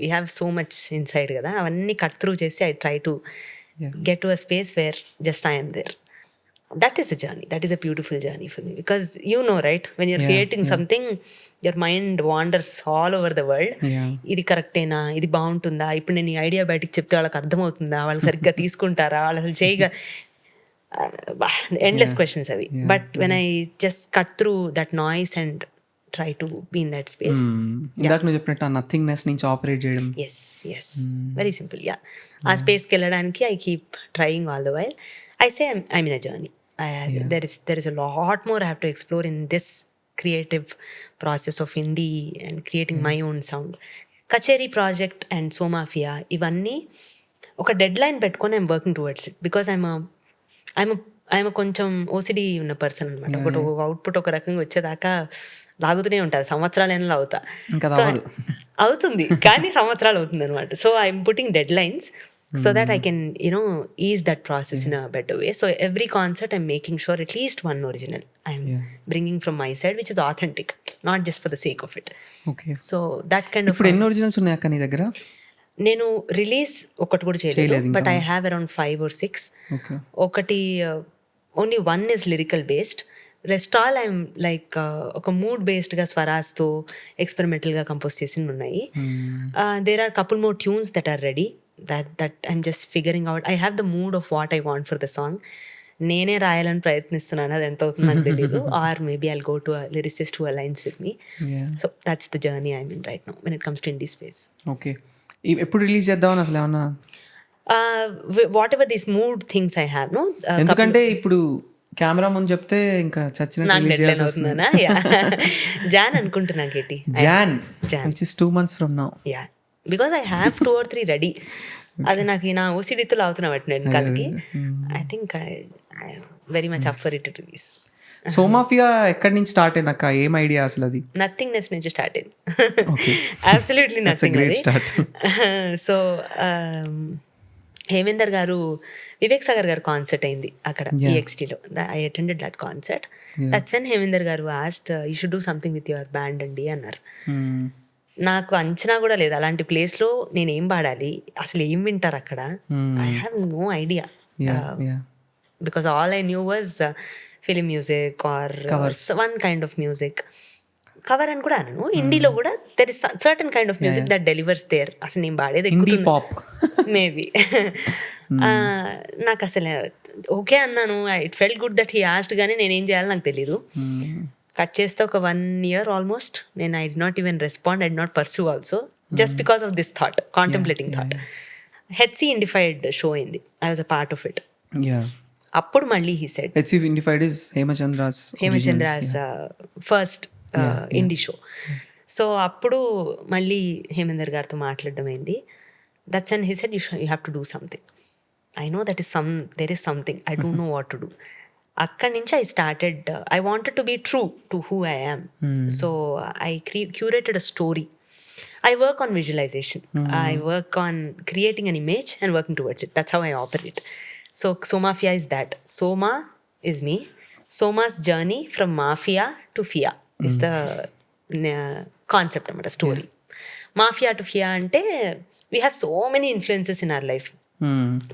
We have so much inside kada, avanni cut through chesi I try to get to a space where just I am there. That is a journey. That is a beautiful journey for me because right, when you're creating something, your mind wanders all over the world. ఇది కరెక్టేనా, ఇది బాగుంటుందా, ఇప్పుడు నేను ఈ idea బయటికి చెప్తే వాళ్ళకి అర్థమవుతుందా, వాళ్ళు సరిగ్గా తీసుకుంటారా, వాళ్ళు అసలు చేయగా endless questions avi. But when I just cut through that noise and try to be in that space. ఇందాక నువ్వు చెప్పినట్టు నథింగ్నెస్ నుంచి ఆపరేట్ చేయడం. Yes. Very simple. ఆ స్పేస్కి వెళ్ళడానికి I keep trying all the while. I say I'm in a journey. There is a lot more I have to explore in this creative process of indie and creating my own sound. Kacheri project and Somafia, ఇవన్నీ ఒక dead line పెట్టుకొని I'm working towards it because I'm కొంచెం OCD ఉన్న person అనమాట. ఒకటి output ఒక రకంగా వచ్చేదాకా లాగుతూనే ఉంటుంది, సంవత్సరాలైనా అవుతా. సో అవుతుంది కానీ సంవత్సరాలు అవుతుంది అనమాట. So I'm putting dead lines so that I can ease that process in a better way. So every concert I'm making sure at least one original I'm bringing from my side which is authentic, not just for the sake of it. Okay. So that kind of. ఇప్పుడు ఎన్ని originals ఉన్నాయి అక్క నీ దగ్గర? నేను release ఒకటి కూడా చేయలేదు, but I have around 5 or 6. ఒకటి only one is lyrical based, rest all I'm like ఒక మూడ్ బేస్డ్గా స్వరాస్తో ఎక్స్పెరిమెంటల్గా కంపోజ్ చేసి ఉన్నాయి. There are couple more tunes that are ready, that I'm just figuring out. I have the mood of what I want for the song. నేనే రాయాలని ప్రయత్నిస్తున్నాను, అది ఎంత అవుతుందో నాకు తెలియదు. Or maybe I'll go to a lyricist who aligns with me. So that's the journey I'm in right now when it comes to indie space. Okay. ఎప్పుడు release చేద్దామని అసలు ఏమన్నా? Whatever these mood things I have, no? ఎందుకంటే ఇప్పుడు camera ముందు చెప్తే ఇంకా చచ్చిన రిలీజ్ అవుతుందనా? జాన్ అనుకుంటున్నా కేటి. June which is 2 months from now. Because I have 2 or 3 ready. అది నాకు నా ఓసిడితో లాగుతున్నా వాటి నేను కలిగి. I think I am very much up for it to release. సోమాఫియా ఎక్కడి నుంచి స్టార్ట్ అయింది అక్క? ఏం ఐడియా అసలు? అది నథింగ్నెస్ నుంచి స్టార్ట్ అయింది. Absolutely nothing. సో హేమేందర్ గారు, వివేక్ సాగర్ గారు కాన్సర్ట్ అయింది అక్కడ EXTలో. I attended that concert. That's when Hemender గారు asked you should do something with your band అండి అన్నారు. నాకు అంచనా కూడా లేదు అలాంటి ప్లేస్లో నేను ఏం పాడాలి, అసలు ఏం వింటారు అక్కడ. I have no idea because all I knew was film music or one kind of music. Cover అని కూడా అన్నాను. హిందీలో కూడా there is certain kind of music that delivers there. అసలు నేను పాడేది మేబీ నాకు అసలు ఓకే అన్నాను. It felt good that he asked, కానీ నేనేం చేయాలో నాకు తెలీదు. కట్ చేస్తే ఒక 1 year ఆల్మోస్ట్ నేను I did not even respond, I did not pursue also, just because of this thought, contemplating thought. HC Indified show అయింది, I was a part of it. అప్పుడు మళ్ళీ he said HC Indified is Hemachandra's first indie show. So అప్పుడు మళ్ళీ హేమేందర్ గారితో మాట్లాడడం అయింది. That's and he said you have to do something. I know that is there is something, I don't know what to do. అక్కడి నుంచి I started, I wanted to be true to who I am. So I curated a story. I work on visualization. I work on creating an image and working towards it. That's how I operate. So Somafia is that. Soma is me. Soma's journey from mafia to Fia is the concept of the story. Mafia to Fia ante we have so many influences in our life.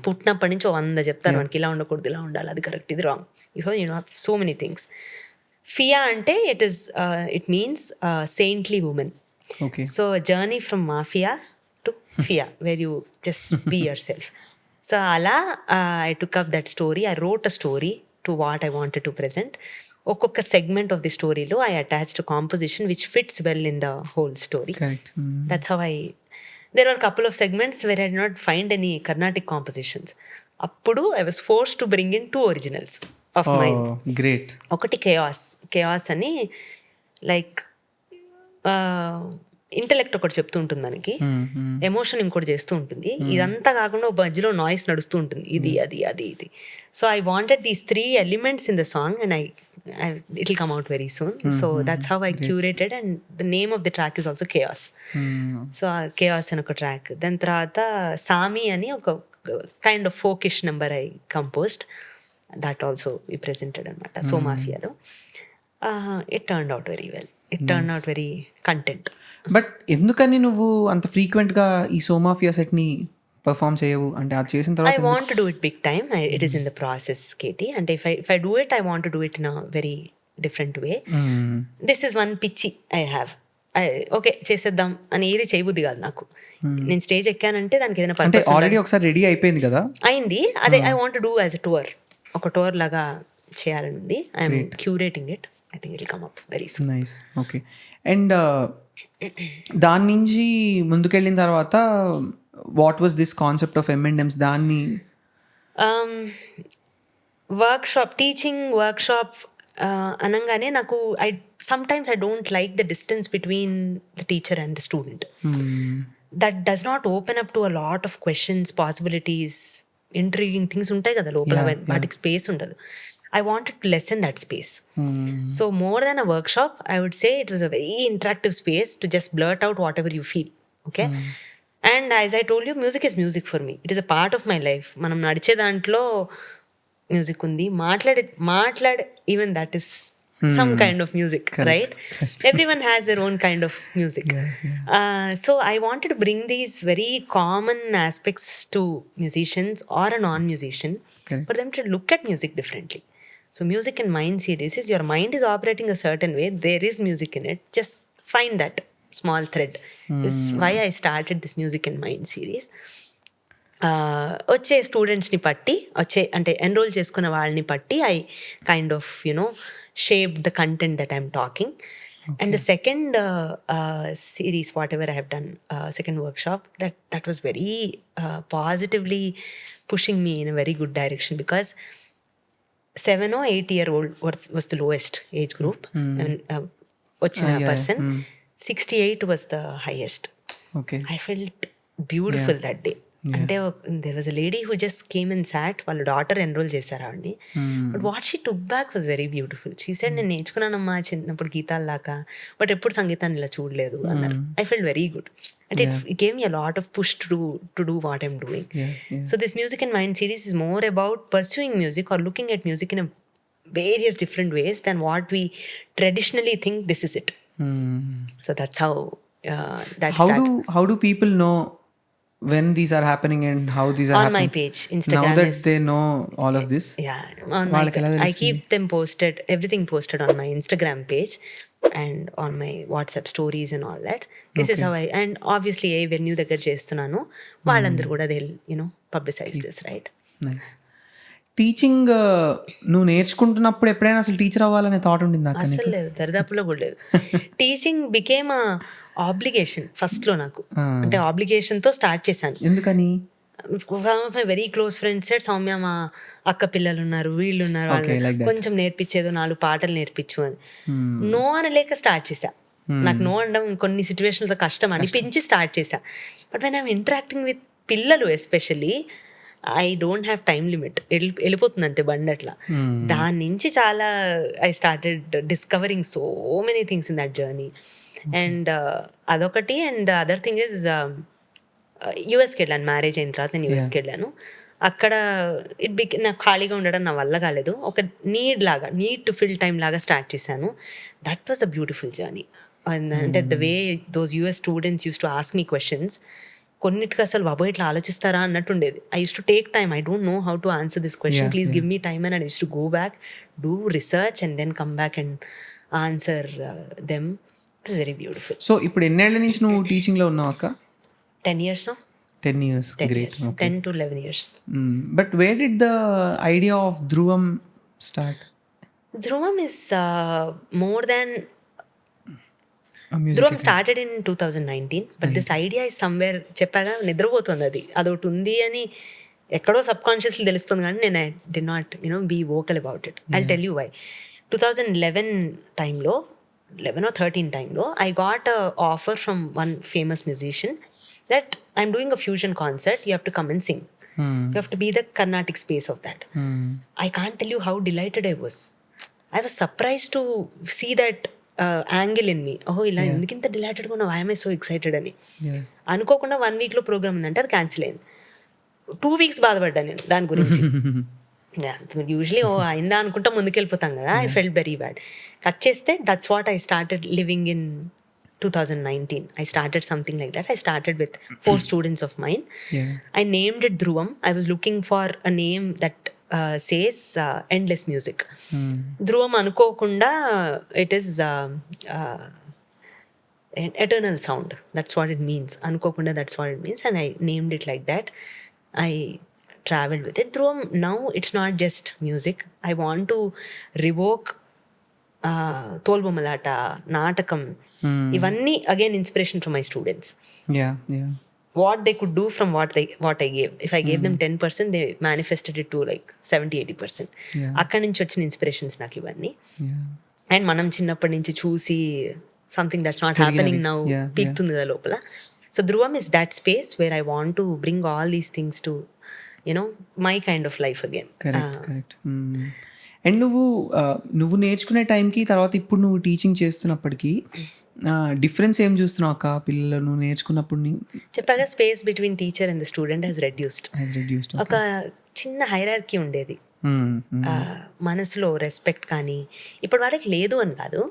పుట్టినప్పటి నుంచి 100 చెప్తారు మనకి, ఇలా ఉండకూడదు, ఇలా ఉండాలి, అది correct, ఇది wrong. You know so many things. ఫియా అంటే it means saintly women. Okay. So a journey from mafia to Fia, where you just be yourself. So ala, I took up that story. I wrote a story to what I wanted to present. ఒక్కొక్క segment of the story లో I attached a composition which fits well in the whole story. Correct. That's how there were a couple of segments where I did not find any Carnatic compositions. అప్పుడు I was forced to bring in two originals of mine. Oh, great. ఒకటి chaos అని, like intellect ఒకటి చెప్తూ ఉంటుంది మనకి, emotion ఇంకోటి చేస్తూ ఉంటుంది. ఇదంతా కాకుండా మధ్యలో నాయిస్ నడుస్తూ ఉంటుంది, ఇది అది అది ఇది. So I wanted these 3 elements in the song and it will come out very soon. So that's how I curated and the name of the track is also chaos. So chaos అని ఒక ట్రాక్. దాని తర్వాత సామి అని ఒక kind of folkish number I composed. That also we presented అనమాట సోమాఫియాలో. It turn out very well. It turn out very content. But ఎందుకని నువ్వు అంత ఫ్రీక్వెంట్గా ఈ సోమాఫియా సెట్ని పర్ఫామ్ చేయవు? అంటే అది చేసిన తర్వాత I want to do it big time. It is in the process, Katie. And if I do it, I want to do it in a very different way. This is one pitchy I have. Okay చేసేద్దాం అని ఏది చేయబుద్ది కాదు నాకు. నేను stage ఎక్కానంటే దానికి ఏదైనా అంటే purpose already ఒకసారి రెడీ అయిపోయింది కదా, అయింది. అదే I want do as a tour, ఒక టూర్ లాగా చేయాలని ఉంది. I'm curating it. I think it will come up very soon. Nice. Okay. And దాని నుంచి ముందుకెళ్ళిన తర్వాత what was this concept of M&Ms? దాన్ని వర్క్షాప్, టీచింగ్ వర్క్షాప్ అనగానే నాకు sometimes I don't like the distance between the teacher and the student. That does not open up to a lot of questions, possibilities, intriguing things ఉంటాయి కదా లోపల, వాటికి space ఉండదు. I wanted to lessen that space. So more than a workshop, I would say it was a very interactive space to just blurt out whatever you feel. Okay. And as I told you, music is music for me. It is a part of my life. మనం నడిచే దాంట్లో music ఉంది. మాట్లాడే even that is some kind of music. Correct. Right? Everyone has their own kind of music. So I wanted to bring these very common aspects to musicians or a non-musician. Correct. For them to look at music differently. So Music and Mind series is, your mind is operating a certain way, there is music in it, just find that small thread. Is why I started this Music and Mind series. వచ్చే స్టూడెంట్స్ని పట్టి, అంటే enrol చేసుకున్న వాళ్ళని పట్టి I kind of shaped the content that I'm talking. Okay. And the second series, whatever I have done, second workshop, that was very positively pushing me in a very good direction, because 7 or 8 year old was the lowest age group. Ochina person. 68 was the highest. Okay. I felt beautiful that day. అంటే there was a lady who just came and sat, వాళ్ళ daughter enrol చేశారు ఆవిడ్ని. But what she took back was very beautiful. She said, నేను నేర్చుకున్నానమ్మా చిన్నప్పుడు గీతాల్లాగా, but ఎప్పుడు సంగీతాన్ని ఇలా చూడలేదు అన్నారు. I felt very good. అంటే it gave me a lot of push to do what I'm doing. So this Music and Mind series is more about pursuing music or looking at music in a various different ways than what we traditionally think this is it. So that's how that started. How do people know when these are happening and how these are on happening? My page, Instagram. Now that they know all of this, on my page. I keep them posted, everything posted on my Instagram page and on my WhatsApp stories and all that. This is how I, and obviously a venue దగ్గర చేస్తున్నాను, వాళ్ళందరూ కూడా they'll publicize this, right? Nice. Teaching నువ్వు నేర్చుకుంటున్నప్పుడు ఎప్పుడైనా అసలు teacher అవ్వాలనే thought ఉండింది? అసలు లేదు, దరిదాపులో కూడా లేదు. టీచింగ్ బికేమ్ ఆబ్లిగేషన్ ఫస్ట్లో నాకు. అంటే ఆబ్లిగేషన్తో స్టార్ట్ చేశాను. ఎందుకని? My very close friends said, Soumya మా అక్క పిల్లలు ఉన్నారు, వీళ్ళు ఉన్నారు, వాళ్ళు కొంచెం నేర్పించేదో 4 పాటలు నేర్పించు అని. నో అనలేక స్టార్ట్ చేశా. నాకు నో అనడం కొన్ని సిచ్యువేషన్లో కష్టం అనిపించి స్టార్ట్ చేశా. But when I'm interacting with పిల్లలు especially, I don't have time limit. వెళ్ళిపోతుంది అంతే బండి అట్లా. దాని నుంచి చాలా I started discovering so many things in that journey. And అదొకటి. అండ్ అదర్ థింగ్ ఇస్, యూఎస్కి వెళ్ళాను. మ్యారేజ్ అయిన తర్వాత నేను యూఎస్కి వెళ్ళాను. అక్కడ నాకు ఖాళీగా ఉండడం నా వల్ల కాలేదు. ఒక నీడ్ టు ఫిల్ టైమ్ లాగా స్టార్ట్ చేశాను. That was a beautiful journey. అంటే the way those US students use to ask me questions, కొన్నిటికి అసలు బాబోయ్ ఇట్లా ఆలోచిస్తారా అన్నట్టుండేది. I use to take time. I don't know how to answer this question, please give me time. And I use to go back, do research and then come back and answer them. Very beautiful. So ఇప్పుడు ఎన్నేళ్ల నుంచి నువ్వు టీచింగ్లో ఉన్నావు అక్క? 10 years now. 10 years. 10 Great. years. Okay. 10 to 11 years. But where did the idea of Druvam start? Druvam is more than... Music Druvam started in 2019, but this idea is somewhere, చెప్పాగా నిద్రపోతుంది అది, అదొకటి ఉంది అని ఎక్కడో సబ్ కాన్షియస్లీ తెలుస్తుంది, కానీ నేను I did not be vocal about it. I tell you why. 2011 టైంలో, 11 or 13 టైంలో I got a offer from one famous musician that I'm doing a fusion concert, you have to come and sing. You have to be the Carnatic space of that. I can't tell you how delighted I was. I was surprised to see that angle in me. Oh, ఇలా ఎందుకింత delighted గా why am I so excited అని. అనుకోకుండా 1 week లో programme ఉందంటే అది cancel అయింది. 2 weeks బాధపడ్డాను నేను దాని గురించి. యూజువలీ అయిందా అనుకుంటా ముందుకెళ్ళిపోతాం కదా. I felt very bad. Cut చేస్తే that's what I started living in 2019. I started something like that. I started with 4 students of mine. I named it Druvam. I was looking for a name that says endless music. Druvam anukokunda, it is eternal sound. That's what it means. Anukokunda, that's what it means. And I named it like that. I traveled with it. Druvam, now it's not just music. I want to revoke తోల్బొమ్మలాట, నాటకం, ఇవన్నీ again inspiration from my students. What they could do from what I gave. If I gave them 10%, they manifested it to like 70-80%. అక్కడి నుంచి వచ్చిన inspirations నాకు ఇవన్నీ. And మనం చిన్నప్పటి నుంచి చూసి something that's not happening now పీక్తుంది కదా లోపల. So Dhruvam is that space where I want to bring all these things to my kind of life again. Correct. And నువ్వు నేర్చుకునే టైంకి తర్వాత ఇప్పుడు నువ్వు టీచింగ్ చేస్తున్నప్పటికీ డిఫరెన్స్ ఏం చూస్తున్నావు అక్క? పిల్లలు నువ్వు నేర్చుకున్నప్పుడు చెప్పాగా space between teacher and the student has reduced. ఒక చిన్న హైరార్కీ ఉండేది మనసులో, రెస్పెక్ట్ కానీ ఇప్పుడు వాళ్ళకి లేదు అని కాదు.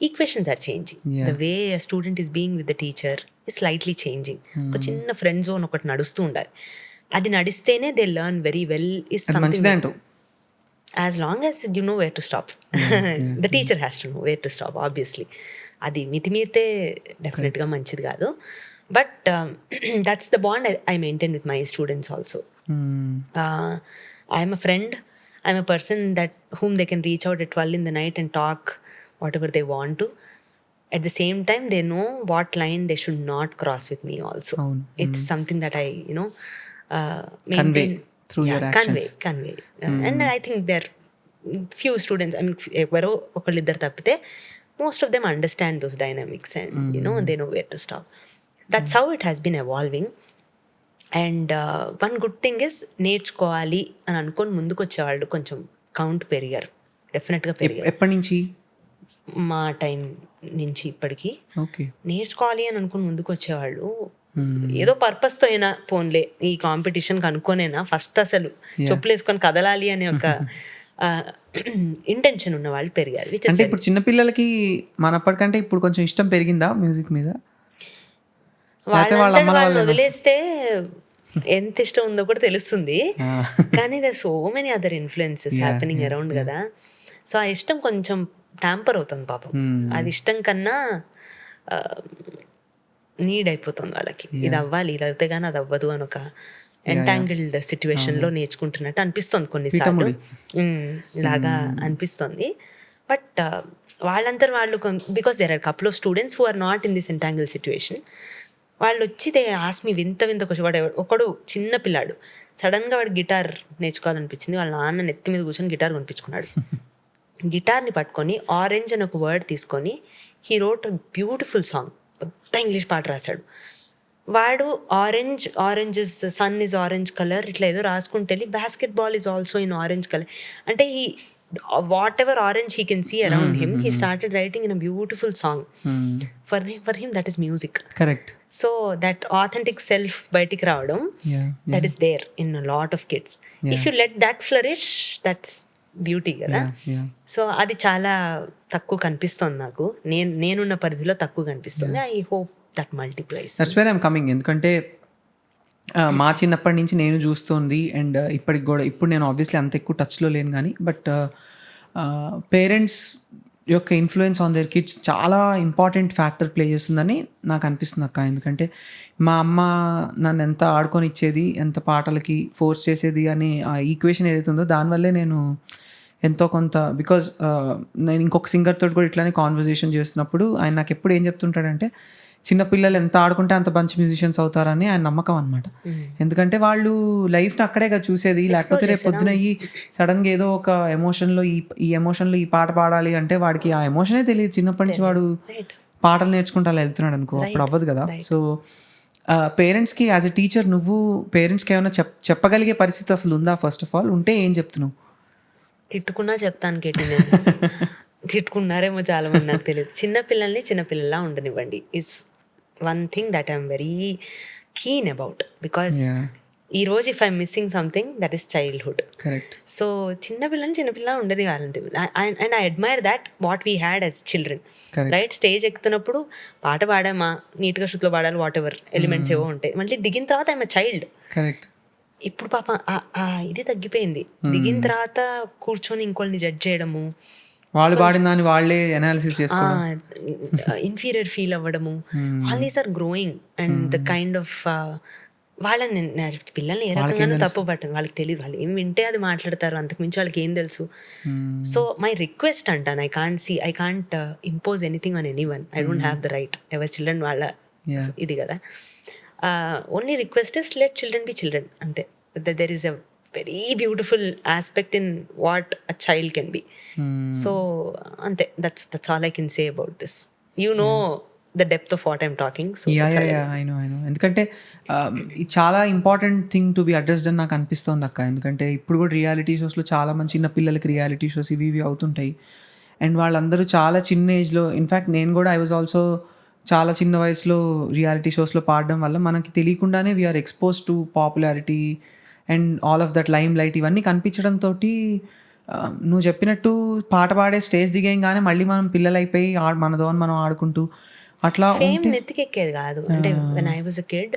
Equations are changing. The way a student is being with the teacher is slightly changing. ఒక చిన్న ఫ్రెండ్ జోన్ ఒకటి నడుస్తూ ఉండాలి. అది నడిస్తేనే they learn very well. Is something. As long as you know where to stop. The teacher has to know where to stop, obviously. అది మితిమీరితే డెఫినెట్గా మంచిది కాదు. But that's the bond I maintain with my students also. I am a friend. I am a person that whom they can reach out at 12 in the night and talk whatever they want to. At the same time, they know what line they should not cross with me also. It's something that I maintain. Through your actions. Convey. And I think there are few students, I mean, ఎవరో ఒకళ్ళిద్దరు తప్పితే most of them understand those dynamics and they know where to stop. That's how it has been evolving. And one good thing is నేర్చుకోవాలి అని అనుకొని ముందుకు వచ్చేవాళ్ళు కొంచెం count పెరిగారు. డెఫినెట్గా పెరిగారు. ఎప్పటి నుంచి? మా టైం నుంచి ఇప్పటికీ నేర్చుకోవాలి అని అనుకుని ముందుకు వచ్చేవాళ్ళు. ఏదో పర్పస్తో అయినా పోన్లే ఈ కాంపిటీషన్కి అనుకోనైనా ఫస్ట్ అసలు చెప్పులు వేసుకొని కదలాలి అనే ఒక ఇంటెన్షన్ ఉన్న వాళ్ళు పెరిగారు. అంటే ఇప్పుడు చిన్నపిల్లలకి మనప్పటికంటే ఇప్పుడు కొంచెం ఇష్టం పెరిగిందా మ్యూజిక్ మీద? వాళ్ళు వదిలేస్తే ఎంత ఇష్టం ఉందో కూడా తెలుస్తుంది. కానీ there so many other influences happening around కదా. సో ఆ ఇష్టం కొంచెం ట్యాంపర్ అవుతుంది పాపం. అది ఇష్టం కన్నా నీడ్ అయిపోతుంది వాళ్ళకి. ఇది అవ్వాలి, ఇది అయితే కానీ అది అవ్వదు అని ఒక ఎంటాంగిల్డ్ సిచ్యువేషన్లో నేర్చుకుంటున్నట్టు అనిపిస్తుంది కొన్నిసార్లు. ఇలాగా అనిపిస్తుంది. బట్ వాళ్ళంతా వాళ్ళు because there are couple of students who are not in this entangle situation. వాళ్ళు వచ్చి దే ఆస్క్ మీ వింత వాడు ఒకడు చిన్న పిల్లాడు సడన్గా వాడు గిటార్ నేర్చుకోవాలనిపించింది. వాళ్ళ నాన్న నెత్తి మీద కూర్చొని గిటార్ కొనిపించుకున్నాడు. గిటార్ని పట్టుకొని ఆరెంజ్ అని ఒక వర్డ్ తీసుకొని he wrote a beautiful song. పెద్ద ఇంగ్లీష్ పాట రాశాడు వాడు. Orange is sun is orange colour ఇట్లా ఏదో రాసుకుంటే వెళ్ళి basketball is also in orange colour అంటే ఈ whatever orange he can see around him he started writing in a beautiful song. For him that is music. Correct. So that authentic self బయటికి రావడం that is there in a lot of kids. If you let that flourish that's beauty కదా. So అది చాలా తక్కువ కనిపిస్తుంది నాకు. నేనున్న పరిధిలో తక్కువ కనిపిస్తుంది. I hope that multiplies. That's where I'm coming. ఎందుకంటే మా చిన్నప్పటి నుంచి నేను చూస్తుంది అండ్ ఇప్పటికి కూడా ఇప్పుడు నేను ఆబ్వియస్లీ అంత ఎక్కువ టచ్లో లేను కానీ బట్ పేరెంట్స్ యొక్క ఇన్‌ఫ్లూయెన్స్ ఆన్ దేర్ కిడ్స్ చాలా ఇంపార్టెంట్ ఫ్యాక్టర్ ప్లే చేస్తుందని నాకు అనిపిస్తుంది అక్క. ఎందుకంటే మా అమ్మ నన్నెంత ఆడుకొనిచ్చేది, ఎంత పాటలకి ఫోర్స్ చేసేది అని ఆ ఈక్వేషన్ ఏదైతే ఉందో దానివల్లే నేను ఎంతో కొంత బికాజ్ నేను ఇంకొక సింగర్ తోటి కూడా ఇట్లానే కాన్వర్జేషన్ చేస్తున్నప్పుడు ఆయన నాకెప్పుడు ఏం చెప్తుంటాడంటే, చిన్న పిల్లలు ఎంత ఆడుకుంటే అంత మంచి మ్యూజిషియన్స్ అవుతారని ఆయన నమ్మకం అనమాట. ఎందుకంటే వాళ్ళు లైఫ్‌ని అక్కడే కదా చూసేది. లేకపోతే రేపు పొద్దున సడన్‌గా ఏదో ఒక ఎమోషన్‌లో ఈ ఎమోషన్‌లో ఈ పాట పాడాలి అంటే వాడికి ఆ ఎమోషనే తెలీదు. చిన్నప్పటి నుంచి వాడు రైట్ పాటలు నేర్చుకుంటూ అలా వెళ్తున్నాడు అనుకో, అప్పుడు అవ్వదు కదా. సో పేరెంట్స్‌కి యాజ్ ఎ టీచర్ నువ్వు పేరెంట్స్‌కి ఏమైనా చెప్పగలిగే పరిస్థితి అసలు ఉందా? ఫస్ట్ ఆఫ్ ఆల్ ఉంటే ఏం చెప్తున్నావు? తిట్టుకున్నా చెప్తాను కేటీ నేను. తిట్టుకున్నారేమో చాలా మంది, నాకు తెలియదు. చిన్నపిల్లల్ని చిన్నపిల్లలా ఉండనివ్వండి is one thing that I'm very keen about. Because yeah! ఈరోజు if I'm missing something that is childhood. Correct. So చిన్నపిల్లల్ని చిన్నపిల్ల ఉండనివ్వాలంతే. And I admire that what we had as children. Correct. Right, stage ఎక్కుతున్నప్పుడు పాట పాడామా, నీట్గా శృతిలో పాడాలి, వాట్ ఎవర్ ఎలిమెంట్స్ ఏవో ఉంటాయి. మళ్ళీ దిగిన తర్వాత ఐఎమ్ చైల్డ్. కరెక్ట్. ఇప్పుడు పాప ఇది తగ్గిపోయింది. దిగిన తర్వాత కూర్చొని ఇంకోళ్ళని జడ్జ్ చేయడము, వాళ్ళు పాడిన దాన్ని వాళ్ళే అనాలిసిస్ చేసుకోవడం. ఇన్ఫీరియర్ ఫీల్ అవ్వడము, all these are growing. And the kind of వాళ్ళని పిల్లల్ని ఏ రకంగానూ తప్పు పట్టను, వాళ్ళకి తెలియదు, వాళ్ళు ఏం వింటే అది మాట్లాడతారు, అంతకుమించి వాళ్ళకి ఏం తెలుసు. సో మై రిక్వెస్ట్ అంటాను, I can't impose anything on anyone. I don't have the right. ఎవరి చిల్డ్రన్ వాళ్ళ ఇది కదా. Only request is let children be children, అంతే. There is a very beautiful aspect in what a child can be. So అంతే, that's all I can say about this. You know the depth of what I'm talking. So I know. ఎందుకంటే ఇది చాలా important thing to be addressed అని నాకు అనిపిస్తుంది అక్క. ఎందుకంటే ఇప్పుడు కూడా రియాలిటీ షోస్లో చాలా మంది చిన్న పిల్లలకి రియాలిటీ షోస్ ఇవి అవుతుంటాయి. అండ్ వాళ్ళందరూ చాలా చిన్న ఏజ్లో, ఇన్ఫ్యాక్ట్ నేను కూడా ఐ వాజ్ ఆల్సో చాలా చిన్న వయసులో రియాలిటీ షోస్లో పాడడం వల్ల మనకి తెలియకుండానే we're expose to popularity and all of that lime light ఇవన్నీ కనిపించడంతో నువ్వు చెప్పినట్టు పాట పాడే స్టేజ్ దిగేయంగానే మళ్ళీ మనం పిల్లలు అయిపోయి మనదో మనం ఆడుకుంటూ అట్లా ఫేమ్ నెత్తికెక్కేది కాదు. అంటే when I was a kid,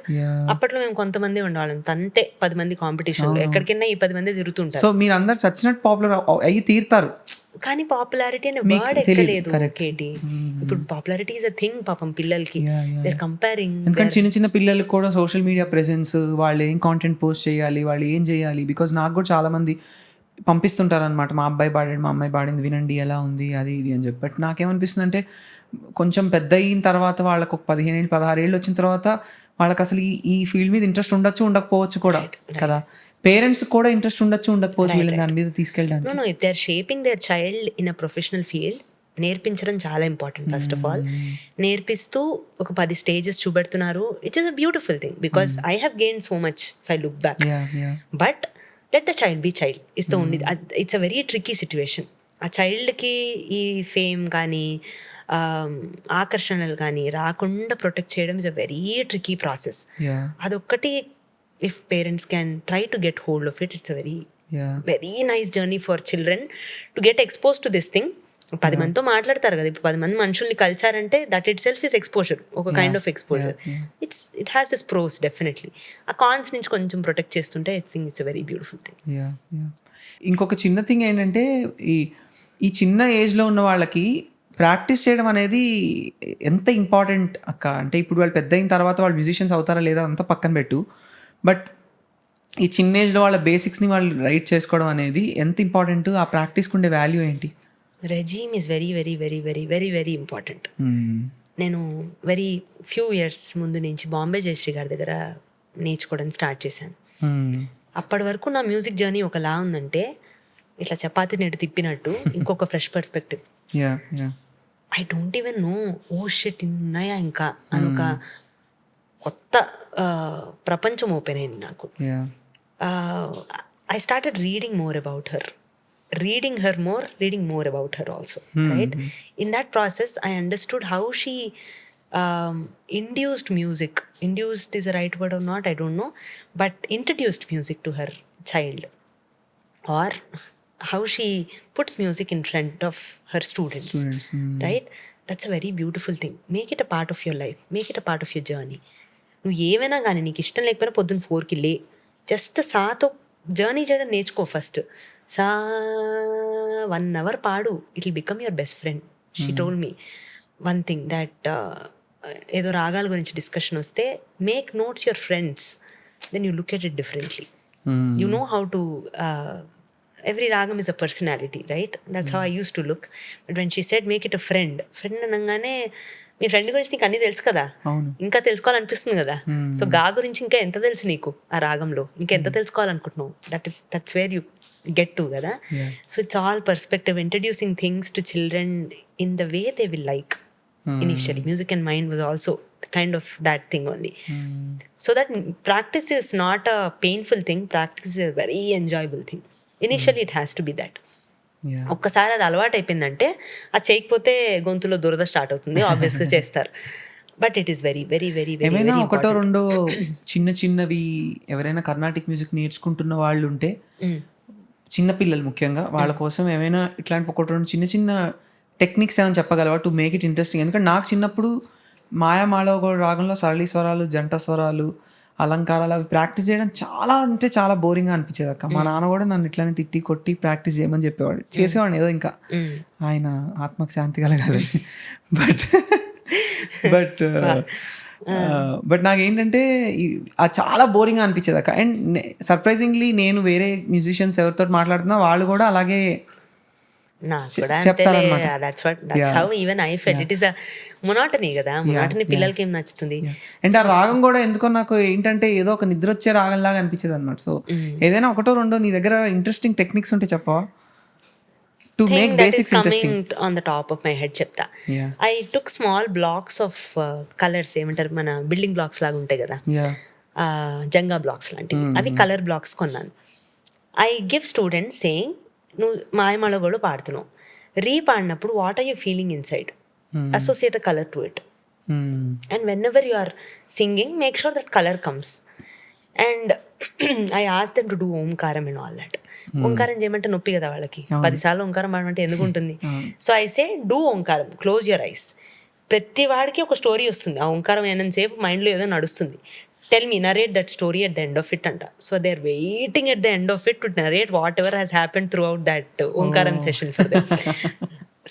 అప్పట్లో మేము కొంతమంది ఉండేవాళ్ళం, తంతే 10 మంది కాంపిటీషన్, ఎక్కడికైనా ఈ 10 మంది తిరుగుతుంటారు. సో మీరు అందరు చచ్చినట్టు పాపులర్ అయ్యి తీరుతారు, కానీ పాపులారిటీ అనే వర్డ్ ఎక్కలేదు కేటీ. ఇప్పుడు పాపులారిటీ ఈజ్ అ థింగ్ పాపం పిల్లలకి. They are comparing. ఎందుకంటే చిన్న పిల్లలకి కూడా సోషల్ మీడియా ప్రెసెన్స్, వాళ్ళు ఏం కాంటెంట్ పోస్ట్ చేయాలి, వాళ్ళు ఏం చేయాలి. బికాజ్ నాకు కూడా చాలా మంది పంపిస్తుంటారు అనమాట, మా అబ్బాయి పాడాడు, మా అమ్మాయి పాడింది, వినండి ఎలా ఉంది అది ఇది అని చెప్పి. బట్ నాకేమనిపిస్తుంది అంటే కొంచెం పెద్ద అయిన తర్వాత వాళ్ళకు ఒక 15 ఏళ్ళు 16 ఏళ్ళు వచ్చిన తర్వాత వాళ్ళకి అసలు ఈ ఫీల్డ్ మీద ఇంట్రెస్ట్ ఉండొచ్చు ఉండకపోవచ్చు కూడా కదా. పేరెంట్స్ కూడా ఇంట్రెస్ట్ ఉండొచ్చు ఉండకపోవచ్చు వీళ్ళని దాని మీద తీసుకెళ్ళడానికి. No, if they are shaping their child in a professional field, నేర్పించడం చాలా ఇంపార్టెంట్. ఫస్ట్ ఆఫ్ ఆల్ నేర్పిస్తూ ఒక 10 స్టేజెస్ చూపెడుతున్నారు. It is a beautiful thing because I have gain so much if I look back. But let the child be child is the only. It's a very tricky situation. ఆ చైల్డ్కి ఈ fame కానీ ఆకర్షణలు కానీ రాకుండా protect చేయడం is a very tricky process. అదొక్కటి if parents can try to get hold of it, it's a very nice journey for children to get expose to this thing. 10 మందితో మాట్లాడతారు కదా, ఇప్పుడు 10 మంది మనుషుల్ని కలిసారంటే that itself is exposure, ఒక kind of exposure. It has is pros definitely. ఆ cons నుంచి కొంచెం ప్రొటెక్ట్ చేస్తుంటే I think it's a very beautiful thing. ఇంకొక చిన్న థింగ్ ఏంటంటే ఈ చిన్న ఏజ్లో ఉన్న వాళ్ళకి ప్రాక్టీస్ చేయడం అనేది ఎంత ఇంపార్టెంట్ అక్క. అంటే ఇప్పుడు వాళ్ళు పెద్ద అయిన తర్వాత వాళ్ళు మ్యూజిషియన్స్ అవుతారా లేదా అంతా పక్కన పెట్టు, బట్ ఈ చిన్న ఏజ్లో వాళ్ళ బేసిక్స్ని వాళ్ళు రైట్ చేసుకోవడం అనేది ఎంత ఇంపార్టెంట్, ఆ ప్రాక్టీస్కి ఉండే వాల్యూ ఏంటి? Regime is very very very very very very important. నేను వెరీ ఫ్యూ ఇయర్స్ ముందు నుంచి బాంబే జయశ్రీ గారి దగ్గర నేర్చుకోవడం స్టార్ట్ చేశాను. అప్పటి వరకు నా మ్యూజిక్ జర్నీ ఒకలా ఉందంటే ఇట్లా చపాతీ నెట్టు తిప్పినట్టు ఇంకొక fresh perspective. I don't even know oh shit ఉన్నాయా ఇంకా అని ఒక కొత్త ప్రపంచం ఓపెన్ అయింది నాకు. I started reading more about her, reading more about her also. Right, in that process I understood how she induced is the right word or not, I don't know, but introduced music to her child, or how she puts music in front of her students. Right, that's a very beautiful thing. Make it a part of your life, make it a part of your journey. నువ్వు ఏమైనా కానీ నీకు ఇష్టం లేకపోయినా పొద్దున్న 4కి లే, just సాతో జర్నీ నేర్చుకో. ఫస్ట్ 1 hour పాడు, it will become your best friend. She told me one thing that ఏదో రాగాల గురించి డిస్కషన్ వస్తే make notes your friends, then you look at it differently. You know how to every ragam is a personality, right? That's how I used to look. But when she said make it a friend అనగానే మీ friend గురించి నీకు అన్నీ తెలుసు కదా, ఇంకా తెలుసుకోవాలనిపిస్తుంది కదా. So గా గురించి ఇంకా ఎంత తెలుసు నీకు ఆ రాగంలో, ఇంకా ఎంత తెలుసుకోవాలనుకుంటున్నావు, that's where you get to కదా. So it's all perspective, introducing things to children in the way they will like. Initially music and mind was also kind of that thing only. So that practice is not a painful thing, practice is a very enjoyable thing. Initially it has to be that. ఒక్కసారి అది అలవాటు అయిపోయిందంటే అది చేయకపోతే గొంతులో దురద start అవుతుంది, ఆబ్వియస్గా చేస్తారు. But it is very very very very ఏమైనా ఒకటో రెండో చిన్న చిన్నవి ఎవరైనా కర్ణాటిక్ మ్యూజిక్ నేర్చుకుంటున్న వాళ్ళు ఉంటే, చిన్నపిల్లలు ముఖ్యంగా, వాళ్ళ కోసం ఏమైనా ఇట్లాంటి ఒకటి రెండు చిన్న చిన్న టెక్నిక్స్ ఏమైనా చెప్పగలవా టు మేక్ ఇట్ ఇంట్రెస్టింగ్? ఎందుకంటే నాకు చిన్నప్పుడు మాయామాళవ రాగంలో సరళి స్వరాలు, జంట స్వరాలు, అలంకారాలు అవి ప్రాక్టీస్ చేయడం చాలా అంటే చాలా బోరింగ్గా అనిపించేది అక్క. మా నాన్న కూడా నన్ను ఇట్లానే తిట్టి కొట్టి ప్రాక్టీస్ చేయమని చెప్పేవాడు. చేసేవాడిని ఏదో, ఇంకా ఆయన ఆత్మకు శాంతి కలగాలి. బట్ బట్ బట్ నాకేంటంటే అది చాలా బోరింగ్గా అనిపించేది అక్క. అండ్ సర్ప్రైజింగ్లీ నేను వేరే మ్యూజిషియన్స్ ఎవరితో మాట్లాడుతున్నా వాళ్ళు కూడా అలాగే చెప్తారన్నమాట. పిల్లలకి ఏం నచ్చుతుంది. అండ్ ఆ రాగం కూడా ఎందుకో నాకు ఏంటంటే ఏదో ఒక నిద్ర వచ్చే రాగం లాగా అనిపించేది అనమాట. సో ఏదైనా ఒకటో రెండో నీ దగ్గర ఇంట్రెస్టింగ్ టెక్నిక్స్ ఉంటే చెప్పవా? To make basics interesting. On the top of my head చెప్తా. I took small blocks of colours, ఏమంటారు మన బిల్డింగ్ బ్లాక్స్ లాగా ఉంటాయి కదా, జంగా బ్లాక్స్ లాంటివి, అవి కలర్ బ్లాక్స్ కొన్నాను. ఐ గివ్ స్టూడెంట్స్ సేయింగ్, నువ్వు మాయమాళవ కూడా పాడుతున్నావు, పాడినప్పుడు what are you feeling inside, associate a colour to it, and whenever you are singing make sure that colour comes. And I ask them to do ఓంకారం and all that. ఓంకారం చేయమంటే నొప్పి కదా వాళ్ళకి, 10 సార్లు ఓంకారం పాడమంటే ఎందుకు ఉంటుంది. So I say do Omkaram, close your ice. ప్రతి వాడికి ఒక స్టోరీ వస్తుంది, ఆ ఓంకారం అయినంతసేపు మైండ్లో ఏదో నడుస్తుంది. Tell me, narrate that story at the end of it anta. So they're waiting at the end of it to narrate whatever has happened throughout that Onkaram session for them.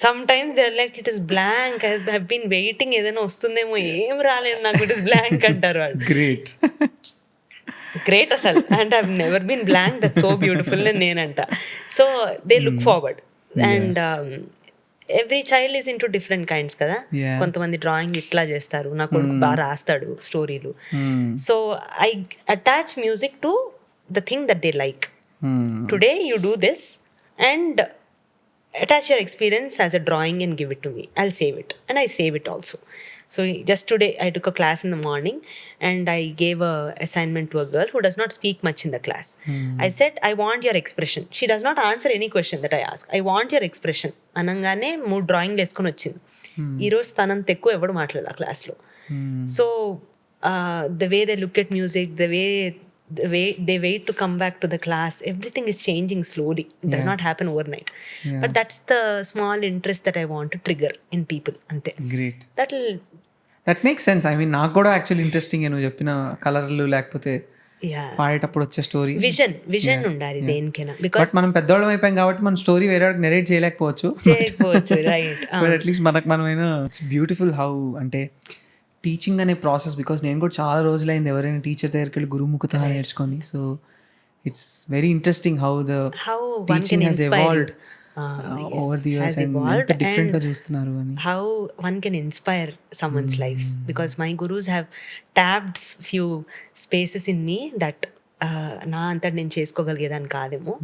Sometimes they're like, it is blank, I have been waiting, ఏదైనా వస్తుందేమో, ఏం రాలేదు నాకు, it is blank అంటారు వాళ్ళు. Great అసలు. And I have never been blank, that's so beautiful అని నేనంట. So they look forward. And every child is into different kinds కదా. కొంతమంది డ్రాయింగ్ ఇట్లా చేస్తారు, నా కొడుకు బాగా రాస్తాడు స్టోరీలు. So I attach music to the thing that they like. Today you do this and attach your experience as a drawing and give it to me. I'll save it, and I save it also. So just today I took a class in the morning and I gave a assignment to a girl who does not speak much in the class. I said, I want your expression. She does not answer any question that I ask. I want your expression అనగానే 3 డ్రాయింగ్లు వేసుకొని వచ్చింది. ఈరోజు తనంత ఎక్కువ ఎవడు మాట్లాడదు ఆ క్లాస్లో. So the way they look at music, the way they wait to come back to the class, everything is changing slowly. It does not happen overnight. But that's the small interest that I want to trigger in people. Ante. Great. That makes sense. I mean, నాకు కూడా actually interesting నువ్వు చెప్పిన కలర్లు లేకపోతే పాడేటప్పుడు వచ్చే story, vision ఉండాలి దేనికైనా. బికాస్ మనం పెద్దవాళ్ళం అయిపోయాం కాబట్టి మన స్టోరీ వేరే వాడికి నెరేట్ చేయలేకపోవచ్చు. రైట్. బట్ అట్లీస్ట్ మనకు మనమైనా ఇట్స్ బ్యూటిఫుల్ హౌ అంటే టీచింగ్ అనే ప్రాసెస్. బికాస్ నేను కూడా చాలా రోజులైంది ఎవరైనా టీచర్ దగ్గరికి వెళ్ళి గురుముఖత నేర్చుకొని. So it's very interesting how the teaching has evolved over the years and ఎంత డిఫరెంట్ గా చూస్తున్నారు అని. How one can inspire someone's lives. Because my gurus have tapped few spaces in me that నా అంతా నేను చేసుకోగలిగేదాన్ని కాదేమో.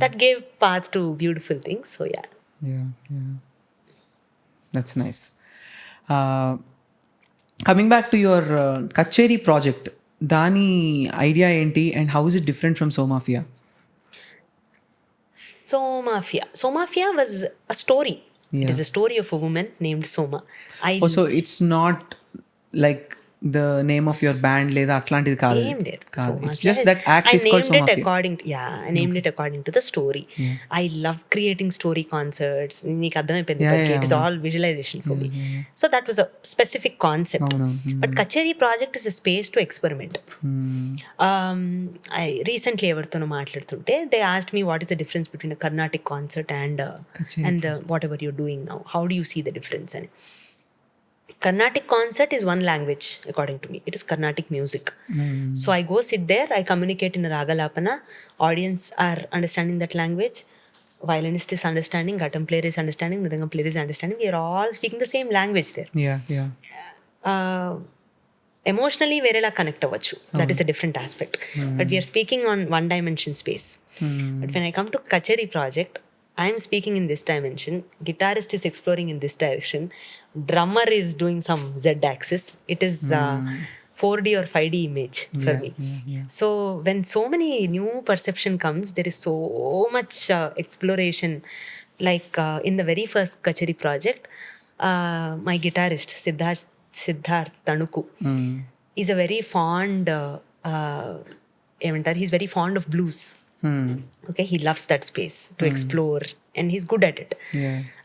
That gave path to beautiful things. So yeah, that's nice. Coming back to your kacheri project, దాని idea ఏంటి and how is it different from సోమాఫియా? Soumya was a story. It is a story of a woman named Soma. So it's not like the name of your band లేదా అట్లాంటిది కాదు. ఏం లేదు. కాదు. Soumya it's just is- that act I is called named it సోమాఫియా. according to, I named it according to the story. I love creating story concerts. నీకు అర్థమైపోయింది. It is all visualization for me. So that was a specific concept. But Kacheri project is a space to experiment. I recently ఎవరితోనో మాట్లాడుతుంటే they asked me what is the difference between a Carnatic concert and the whatever you're doing now. How do you see the difference? And Carnatic concert is one language, according to me. It is Carnatic music. So I go sit there, I communicate in a ragalapana. Audience are understanding that language. Violinist is understanding, ghatam player is understanding, mridangam player is understanding. We are all speaking the same language there. Emotionally, వేరేలా connect అవ్వచ్చు. That is a different aspect. But we are speaking on one dimension space. But when I come to Kacheri project, I am speaking in this dimension, guitarist is exploring in this direction, drummer is doing some z-axis. It is 4D or 5D image for me. So when so many new perception comes, there is so much exploration. Like in the very first Kacheri project, my guitarist Siddharth Tanuku is a very fond he's very fond of blues. Okay, he loves that space to explore and he's good at it.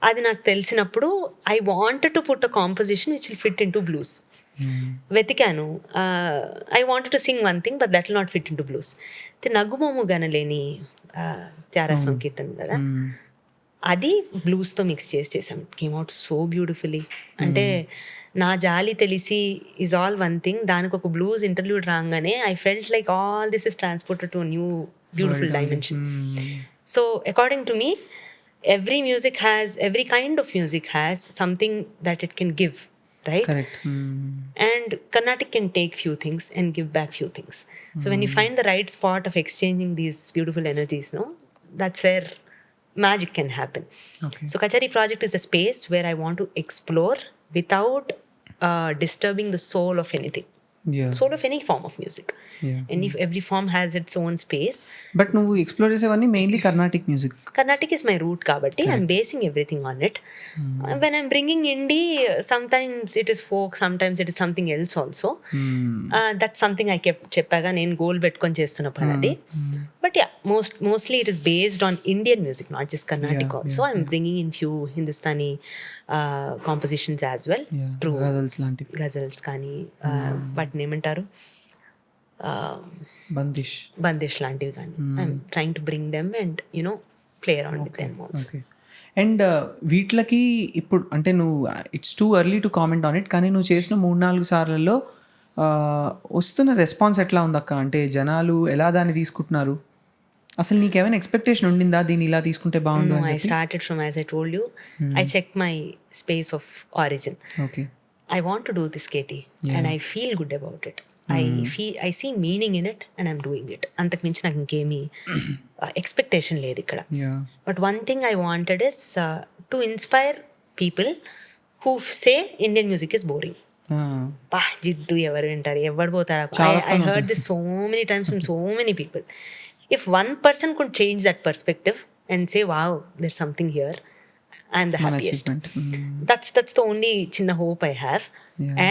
అది నాకు తెలిసినప్పుడు I wanted to put a composition which will fit into blues. వెతికాను. I wanted to sing one thing but that will not fit into blues. నగుమోము గనలేని త్యారా సంకీర్తన కదా, అది బ్లూస్తో mix చేసాం. Came out so beautifully. అంటే నా జాలి తెలిసి ఈజ్ ఆల్ వన్ థింగ్, దానికి ఒక బ్లూస్ ఇంటర్వ్యూడ్ రాగానే I felt like all this is transported to new beautiful dimension. So according to me, every kind of music has something that it can give, right? Correct. And Carnatic can take few things and give back few things. So when you find the right spot of exchanging these beautiful energies, no, that's where magic can happen. Okay. So Kacheri project is a space where I want to explore without disturbing the soul of anything. Soul of any form of music. And if every form has its own space. But నువ్వు explore చేసేవన్నీ mainly Carnatic music. Carnatic is my root kabatti. I'm basing everything on it. When I'm bringing indie, sometimes it is folk, sometimes it is something else also. That's something I kept చెప్పాగా నేను goal పెట్టుకొని చేస్తున్న పని అది. But yeah, mostly it is based on Indian music, not just Carnatic also. I'm bringing in few Hindustani compositions as well. True. Ghazals లాంటివి. Ghazals కానీ వాటిని ఏమంటారు, బందిష్ లాంటివి కానీ. I'm trying to bring them and play around with them also. And వీటికి ఇప్పుడు అంటే నువ్వు it's too early to comment on it, కానీ నువ్వు చేసిన 3-4 సార్లలో వస్తున్న రెస్పాన్స్ ఎట్లా ఉందక్క? అంటే జనాలు ఎలా దాన్ని తీసుకుంటున్నారు? అసలు నీకేమైనా ఎక్స్పెక్టేషన్ ఉండిందా దీన్ని ఇలా తీసుకుంటే బాగుండు అని? I started from, as I told you, I checked my space of origin. Okay. I want to do this, Katie, and I feel good about it. I see meaning in it and I'm doing it. అంతకు మించి నాకు ఇంకేమీ expectation లేదు ఇక్కడ. But one thing I wanted is to inspire people who say Indian music is boring. జిడ్డు ఎవరు వింటారు, ఎవరు పోతారు? I heard this so many times from so many people. If one person could change that perspective and say, wow, there's something here, I'm the happiest. That's the only chinna hope I have.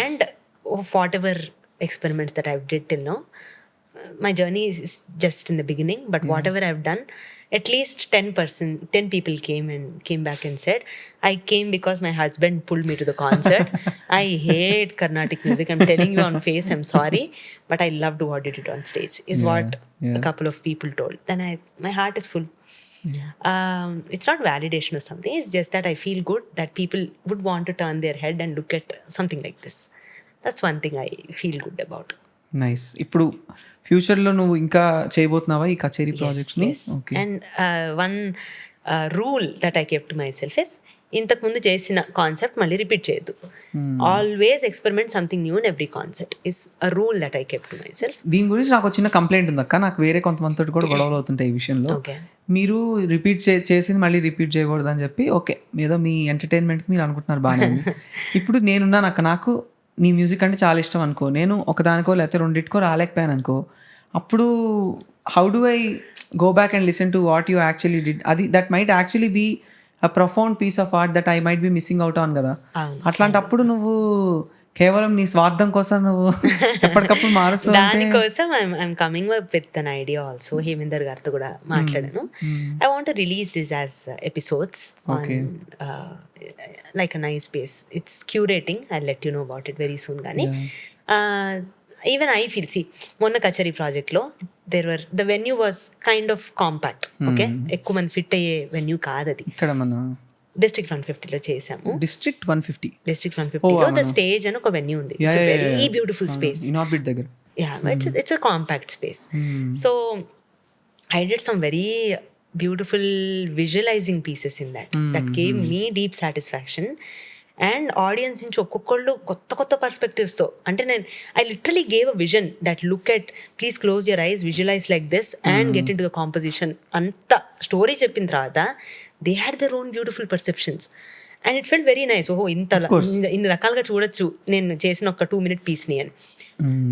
And whatever experiments that I've did till now, my journey is just in the beginning, but whatever I've done, at least 10 people came back and said, I came because my husband pulled me to the concert. I hate Carnatic music. I'm telling you on face, I'm sorry, but I loved what you did on stage, is what a couple of people told. Then my heart is full. It's not validation or something. It's just that I feel good that people would want to turn their head and look at something like this. That's one thing I feel good about. Nice. ఇప్పుడు ఫ్యూచర్లో నువ్వు ఇంకా చేయబోతున్నావా ఈ కచేరీ ప్రాజెక్ట్స్ని? And one rule that I kept myself is, ఇంతకుముందు చేసిన concept మళ్ళీ రిపీట్ చేయొద్దు. Always experiment something new in every concept is a rule that I kept myself. దీని గురించి నాకు చిన్న కంప్లైంట్ ఉంది అక్క. నాకు వేరే కొంతమందితో కూడా గొడవలు అవుతుంటాయి ఈ విషయంలో. మీరు రిపీట్ చేసింది మళ్ళీ రిపీట్ చేయకూడదు అని చెప్పి, ఓకే ఏదో మీ ఎంటర్టైన్మెంట్కి మీరు అనుకుంటున్నారు బాగానే. ఇప్పుడు నేనున్నాను అక్క, నాకు నీ మ్యూజిక్ అంటే చాలా ఇష్టం అనుకో, నేను ఒకదానికో లేకపోతే రెండింటికో రాలేకపోయాను అనుకో, అప్పుడు how do I go back and listen to what you actually did? అది that might actually be a profound piece of art that I might be missing out on కదా. అట్లాంటప్పుడు నువ్వు కేవలం నీ స్వార్థం కోసం నువ్వు ఎప్పటికప్పుడు మారుస్తూ ఉంటే దానికోసం I'm coming with an idea also. Hemender గారితో కూడా మాట్లాడాను. I want to release this as episodes on like a nice space. It's curating. I let you know about it very soon. కానీ ఈవెన్ ఐ ఫీల్, సి మొన్న కచేరీ ప్రాజెక్ట్లో the venue was kind of compact. Okay, ఎక్కువ మంది fit అయ్యే venue కాదు అది. ఇక్కడ మన డిస్ట్రిక్ట్ 150లో చేసాము. డిస్ట్రిక్ట్ 150 లో ద స్టేజ్ అని ఒక వెన్యూ ఉంది. It's very beautiful space. Inorbit దగ్గర. It's a compact space. So I did some very beautiful visualising pieces in that gave me deep satisfaction. And audience నుంచి ఒక్కొక్కళ్ళు కొత్త కొత్త పర్స్పెక్టివ్స్తో, అంటే I literally gave a vision that look at, please close your eyes, visualise like this and get into the composition. అంత story చెప్పిన తర్వాత they had their own beautiful perceptions and it felt very nice. ఓహో, ఇన్ని రకాలుగా చూడొచ్చు నేను చేసిన ఒక 2-minute పీస్ని అని.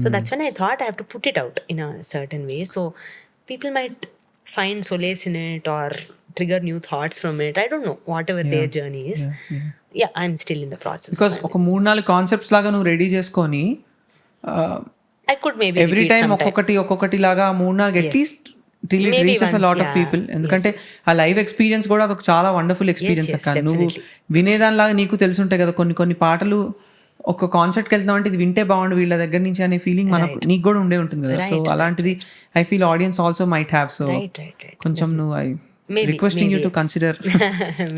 So that's when I thought I have to put it out in a certain way. So people might find solace in it or trigger new thoughts from it. I don't know, whatever their journey is. Yeah, I'm still in the process. Because ఒక 3-4 concepts లాగా నువ్వు ready చేసుకొని I could maybe every time ఒక్కొక్కటి లాగా 3-4 at least reaches a lot of people. ఎందుకంటే ఆ live experience కూడా అదొక చాలా వండర్ఫుల్ ఎక్స్పీరియన్స్ అక్క. నువ్వు వినేదానిలాగా నీకు తెలుసుంటాయి కదా కొన్ని పాటలు. ఒక కాన్సర్ట్కి వెళ్తాం అంటే ఇది వింటే బాగుండు వీళ్ళ దగ్గర నుంచి అనే ఫీలింగ్ మనకు నీకు కూడా ఉండే ఉంటుంది కదా. సో అలాంటిది I feel audience also might have. So కొంచెం నువ్వు I requesting you to consider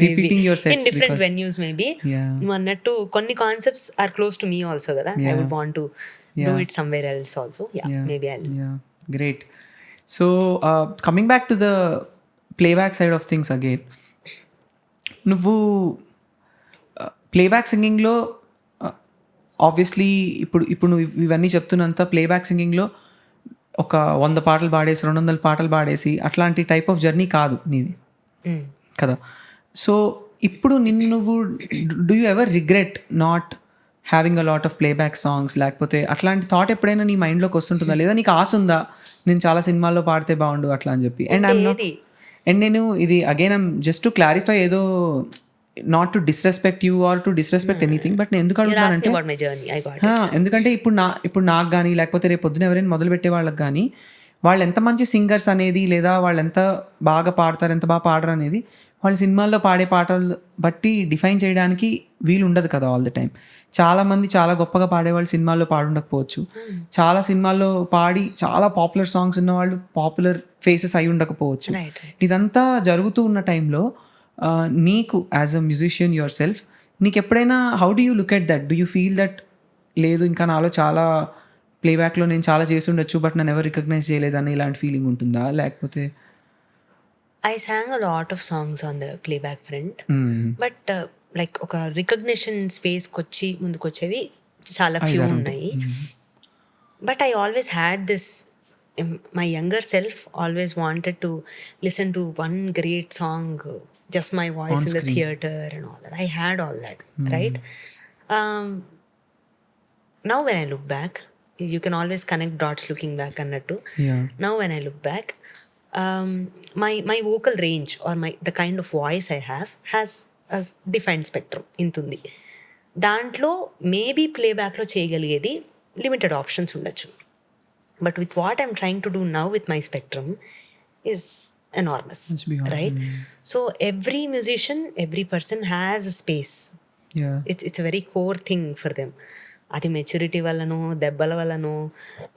repeating your sets in different venues maybe. నువ్వు అన్నట్టు కొన్ని concepts are close to me also కదా. I would want to do it somewhere else also. Maybe I'll. Great. So coming back to the playback side of things again, నువ్వు playback సింగింగ్లో obviously ఇప్పుడు నువ్వు ఇవన్నీ చెప్తున్నంత playback సింగింగ్లో ఒక 100 పాటలు పాడేసి 200 పాటలు పాడేసి అట్లాంటి టైప్ ఆఫ్ జర్నీ కాదు నీది కదా. సో ఇప్పుడు నువ్వు do you ever regret not having a lot of playback songs, లేకపోతే అట్లాంటి థాట్ ఎప్పుడైనా నీ మైండ్లోకి వస్తుంటుందా, లేదా నీకు ఆశ ఉందా నేను చాలా సినిమాల్లో పాడితే బాగుండు అట్లా అని చెప్పి? అండ్ నేను ఇది again I'm just to clarify, ఏదో not to disrespect you or to disrespect anything, but నేను ఎందుకు అడుగుతానంటే ఎందుకంటే ఇప్పుడు నాకు కానీ లేకపోతే రేపు పొద్దున ఎవరైనా మొదలు పెట్టే వాళ్ళకి కానీ వాళ్ళు ఎంత మంచి సింగర్స్ అనేది, లేదా వాళ్ళు ఎంత బాగా పాడతారు ఎంత బాగా పాడరు అనేది వాళ్ళ సినిమాల్లో పాడే పాటలు బట్టి డిఫైన్ చేయడానికి వీలు ఉండదు కదా ఆల్ ద టైం. చాలామంది చాలా గొప్పగా పాడేవాళ్ళు సినిమాల్లో పాడుండకపోవచ్చు, చాలా సినిమాల్లో పాడి చాలా పాపులర్ సాంగ్స్ ఉన్న వాళ్ళు పాపులర్ ఫేసెస్ అయి ఉండకపోవచ్చు. ఇదంతా జరుగుతూ ఉన్న టైంలో నీకు as a musician your self నీకు ఎప్పుడైనా how do you look at that? Do you feel that లేదు ఇంకా నాలో చాలా ప్లేబ్యాక్లో నేను చాలా చేసి ఉండొచ్చు బట్ నన్ను ఎవరు రికగ్నైజ్ చేయలేదని ఇలాంటి ఫీలింగ్ ఉంటుందా? లేకపోతే I sang a lot of songs on the playback front, but like ఒక రికగ్నిషన్ స్పేస్కి ముందుకొచ్చేవి చాలా ఫ్యూ ఉన్నాయి. But I always had this, my younger self always wanted to listen to one great song, just my voice in the theater and all that. I had all that, right? Now when I look back, you can always connect dots looking back annattu. Now when I look back, my vocal range or the kind of voice I have has a defined spectrum intundi. దాంట్లో maybe ప్లేబ్యాక్లో చేయగలిగేది limited options ఉండొచ్చు, but with what I'm trying to do now with my spectrum is enormous, right? So every musician, every person has a space. It's a very core thing for them. అది maturity వల్లనో దెబ్బల వల్లనో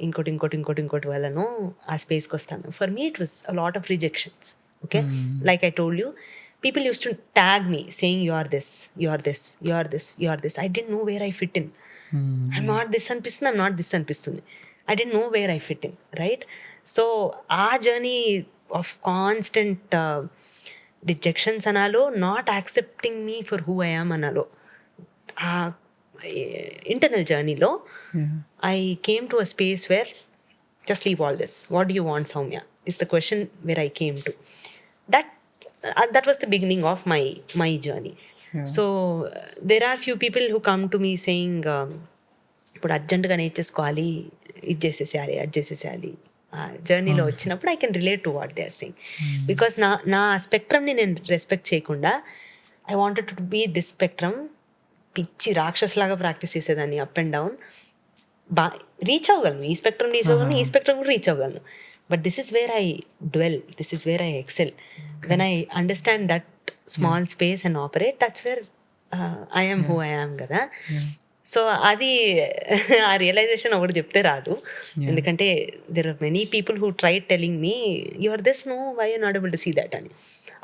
ఇంకోటి వల్లనో ఆ స్పేస్కి వస్తాను. For me it was a lot of rejections. Okay, like I told you, people used to tag me saying you are this, you are this, you are this, you are this. I didn't know where I fit in. I'm not this అనిపిస్తుంది, I'm not this అనిపిస్తుంది. I didn't know where I fit in, right? So ఆ journey of constant rejections అనాలో, not accepting me for who I am అనాలో, ఆ internal జర్నీలో I came to a space where just leave all this, what do you want Soumya is the question where I came to. That was the beginning of my journey. So there are few people who come to me saying ఇప్పుడు అర్జెంటుగా నేర్చేసుకోవాలి, ఇది చేసేసేయాలి జర్నీలో వచ్చినప్పుడు I can relate to what they are saying. Because నా స్పెక్ట్రమ్ని నేను respect చేయకుండా I wanted to be this spectrum పిచ్చి రాక్షసులాగా ప్రాక్టీస్ చేసేదాన్ని అప్ అండ్ డౌన్. రీచ్ అవ్వగలను, ఈ స్పెక్ట్రమ్ రీచ్ అవ్వగలను, ఈ స్పెక్ట్రమ్ కూడా రీచ్ అవ్వగలను. But this is where I dwell, this is where I excel. When I understand that small space and operate, that's where I am who I am కదా. So అది ఆ realization ఒకటి చెప్తే రాదు. ఎందుకంటే there are many people who try telling me you are this, no why you not able to see that అని.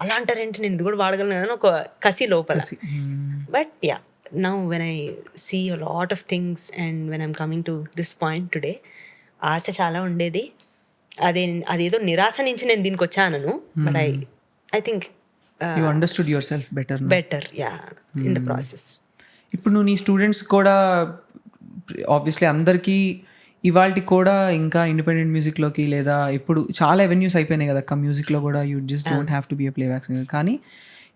అలా అంటారేంటి, నేను ఇది కూడా వాడగలను అని ఒక కసి లోపల. But yeah, now when I see a lot of things and when I'm coming to this point today, ఆశ చాలా ఉండేది. అదేదో నిరాశ నుంచి నేను దీనికి వచ్చాను. But I think you understood yourself better yeah in the process. ఇప్పుడు నువ్వు నీ స్టూడెంట్స్ కూడా ఆబ్వియస్లీ అందరికీ ఇవాళకి కూడా ఇంకా ఇండిపెండెంట్ మ్యూజిక్లోకి లేదా ఇప్పుడు చాలా అవెన్యూస్ అయిపోయినాయి కదా అక్క మ్యూజిక్లో కూడా, you just don't have to be a playback singer. కానీ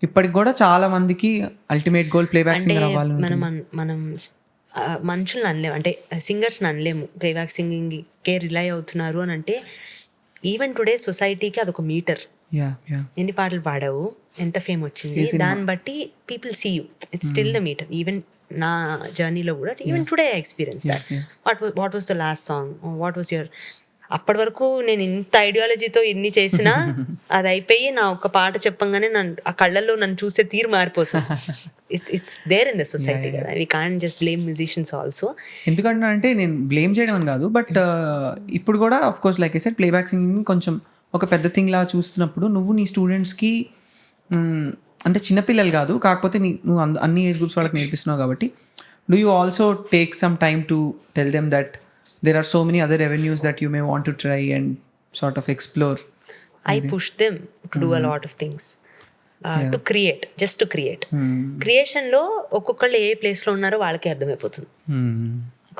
ఇప్పటికి కూడా చాలా మందికి అల్టిమేట్ గోల్ ప్లేబ్యాక్ సింగర్ అవ్వాలి. మనం మనుషులను అనలేము, అంటే సింగర్స్ని అనలేము ప్లేబ్యాక్ సింగింగ్కే రిలై అవుతున్నారు అని అంటే. ఈవెన్ టుడే సొసైటీకి అదొక మీటర్. ఎన్ని పాటలు పాడావు, ఎంత ఫేమ్ వచ్చింది, దాన్ని బట్టి people see you. It's still the meter. Even నా జర్నీలో కూడా even today I experience that. What was the last song, what was your. అప్పటి వరకు నేను ఇంత ఐడియాలజీతో ఎన్ని చేసినా అది అయిపోయి నా ఒక పాట చెప్పంగానే ఆ కళ్ళల్లో నన్ను చూసే తీరు మారిపోతుంది. It's there in the society కదా. We can't just blame musicians also. ఎందుకంటే అంటే నేను బ్లేమ్ చేయడం అని కాదు, బట్ ఇప్పుడు కూడా of course like I said playback singing కొంచెం ఒక పెద్ద థింగ్ లా చూస్తున్నప్పుడు నువ్వు నీ స్టూడెంట్స్కి అంటే చిన్నపిల్లలు కాదు, కాకపోతే నువ్వు అన్ని ఏజ్ గ్రూప్స్ వాళ్ళకి నేర్పిస్తున్నావు కాబట్టి do you also take some time to tell them that there are so many other avenues that you may want to try and sort of explore? I push them to do a lot of things, to create, just to create. Creation లో ఒక్కొక్కళ్ళు ఏ ప్లేస్లో ఉన్నారో వాళ్ళకే అర్థమైపోతుంది.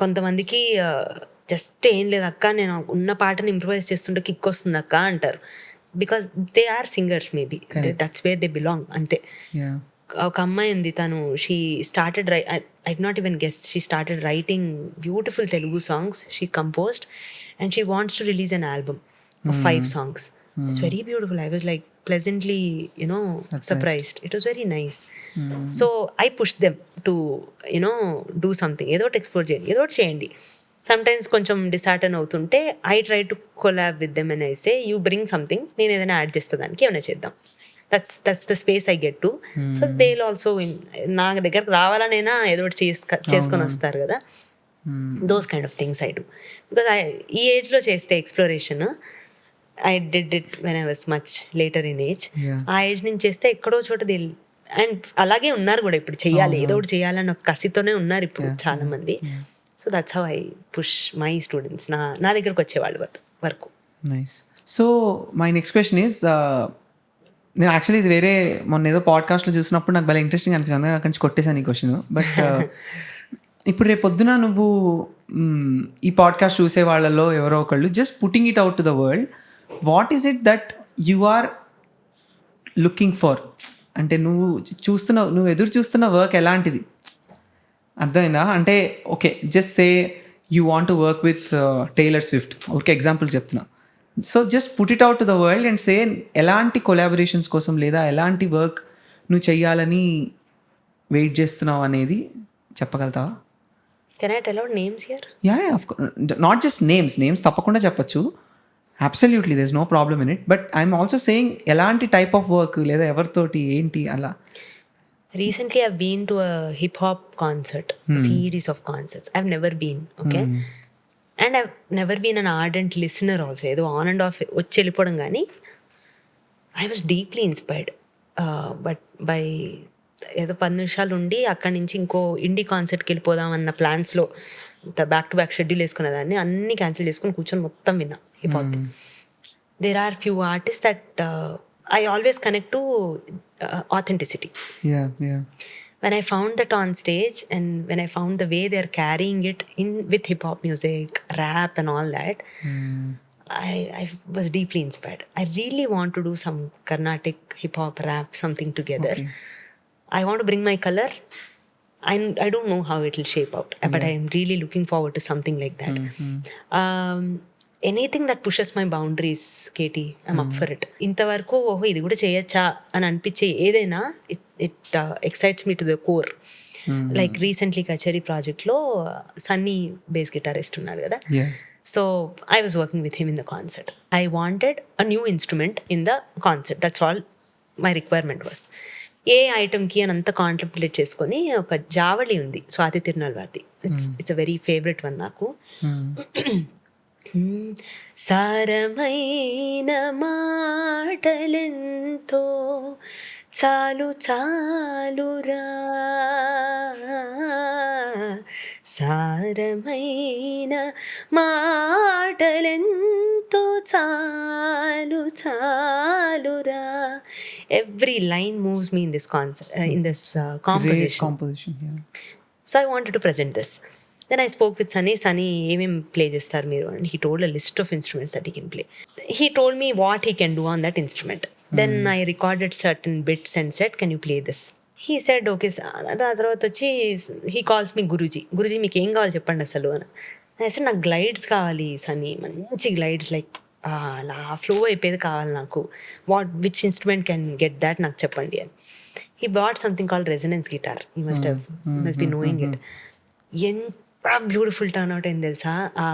కొంతమందికి just ఏం లేదు అక్క, నేను ఉన్న పాటని ఇంప్రూవైజ్ చేస్తుంటే కిక్ వస్తుంది అక్క అంటారు. Because they are singers, maybe that's where they belong, అంతే. ఒక అమ్మాయి ఉంది, తను she started I did not even guess, she started writing beautiful Telugu songs she composed and she wants to release an album of 5 songs. It's very beautiful. I was like pleasantly, surprised. It was very nice. So I pushed them to, do something. ఏదో ఒకటి explore చేయండి, ఏదో ఒకటి చేయండి. Sometimes కొంచెం డిసార్టన్ అవుతుంటే I try to collab with them and I say you bring something, నేను ఏదైనా యాడ్ చేస్తా దానికి, ఏమైనా చేద్దాం. That's the space I get to. So they'll also నా దగ్గరకు రావాలనైనా ఏదో ఒకటి చేసుకొని వస్తారు కదా. Those kind of things I do. Because ఈ ఏజ్లో చేస్తే exploration, I did it when I was much later in age. ఆ ఏజ్ నుంచి చేస్తే ఎక్కడో చోట అండ్ అలాగే ఉన్నారు కూడా ఇప్పుడు, చెయ్యాలి ఏదో ఒకటి చేయాలని ఒక కసితోనే ఉన్నారు ఇప్పుడు చాలా మంది. So that's how I push my students నా దగ్గరకు వచ్చేవాళ్ళు వరకు. Nice. So my next question is, నేను యాక్చువల్లీ ఇది వేరే మొన్న ఏదో పాడ్కాస్ట్లో చూసినప్పుడు నాకు భలే ఇంట్రెస్టింగ్ అనిపిస్తుంది, అందుకని అక్కడి నుంచి కొట్టేశాను ఈ క్వశ్చన్. బట్ ఇప్పుడు రేపు పొద్దున నువ్వు ఈ పాడ్కాస్ట్ చూసే వాళ్ళలో ఎవరో ఒకళ్ళు just putting it out to the world, what is it that you are looking for? అంటే నువ్వు ఎదురు చూస్తున్న వర్క్ ఎలాంటిది, అర్థమైందా? అంటే okay, just say you want to work with Taylor Swift, okay example చెప్తున్నా. So just put it out to the world and say ఎలాంటి collaborations కోసం లేదా ఎలాంటి వర్క్ నువ్వు చెయ్యాలని వెయిట్ చేస్తున్నావు అనేది చెప్పగలుగుతావా? Can I tell out names here? Yeah, of course. Not just names తప్పకుండా చెప్పచ్చు. Absolutely, there's no problem in it. But I'm also saying ఎలాంటి టైప్ ఆఫ్ వర్క్ లేదా ఎవరితోటి ఏంటి అలా. Recently I've been to a hip hop concert, series of concerts. I've never been, okay? And I've never been an ardent listener also. ఏదో on and of వచ్చి వెళ్ళిపోవడం కానీ I was deeply inspired. But by ఏదో 10 నిమిషాలు ఉండి అక్కడి నుంచి ఇంకో ఇండి కాన్సర్ట్కి వెళ్ళిపోదాం అన్న ప్లాన్స్లో బ్యాక్ టు బ్యాక్ షెడ్యూల్ వేసుకునేదాన్ని, అన్నీ క్యాన్సిల్ చేసుకుని కూర్చొని మొత్తం విన్నా hip hop. There are few artist that I always connect to authenticity. Yeah. When I found that on stage and when I found the way they're carrying it in with hip hop music, rap and all that, I was deeply inspired. I really want to do some Carnatic hip hop rap, something together. Okay. I want to bring my color. I don't know how it will shape out, but I am really looking forward to something like that. Anything that pushes my boundaries KT I'm up for it. ఇంతవరకు ఓహో ఇది కూడా చేయొచ్చా అని అనిపించే ఏదైనా it excites me to the core. Like recently కచేరీ ప్రాజెక్ట్లో సన్నీ బేస్ గిటారిస్ట్ ఉన్నాడు కదా, so I was working with him in the concert. I wanted a new instrument in the concert. That's all my requirement was. ఏ ఐటమ్కి అని అంతా contemplate చేసుకొని ఒక జావళి ఉంది స్వాతి తిరునాల్ వారిది. It's a very favourite one నాకు. సారమైన మాటలెంతో చాలు చాలురా, సారమైన మాటలెంతో చాలు చాలురా. Every line moves me in this composition. So I wanted to present this. Then I spoke with Sunny. Sunny, ఏమేమి ప్లే చేస్తారు మీరు? And he told a list of instruments that he can play. He told me what he can do on that instrument. Then I recorded certain bits and said, can you play this? He said, okay. ఆ తర్వాత వచ్చి he calls me Guruji. Guruji మీకు ఏం కావాలి చెప్పండి అసలు అని. I said, నాకు గ్లైడ్స్ కావాలి సన్నీ, మంచి గ్లైడ్స్, లైక్ అలా ఫ్లో అయిపోయేది కావాలి నాకు. Which instrument can get that నాకు చెప్పండి అని. He bought something called resonance guitar. You must be knowing it. ఎంత బ్యూటిఫుల్ టర్న్ అవుట్ అయింది తెలుసా ఆ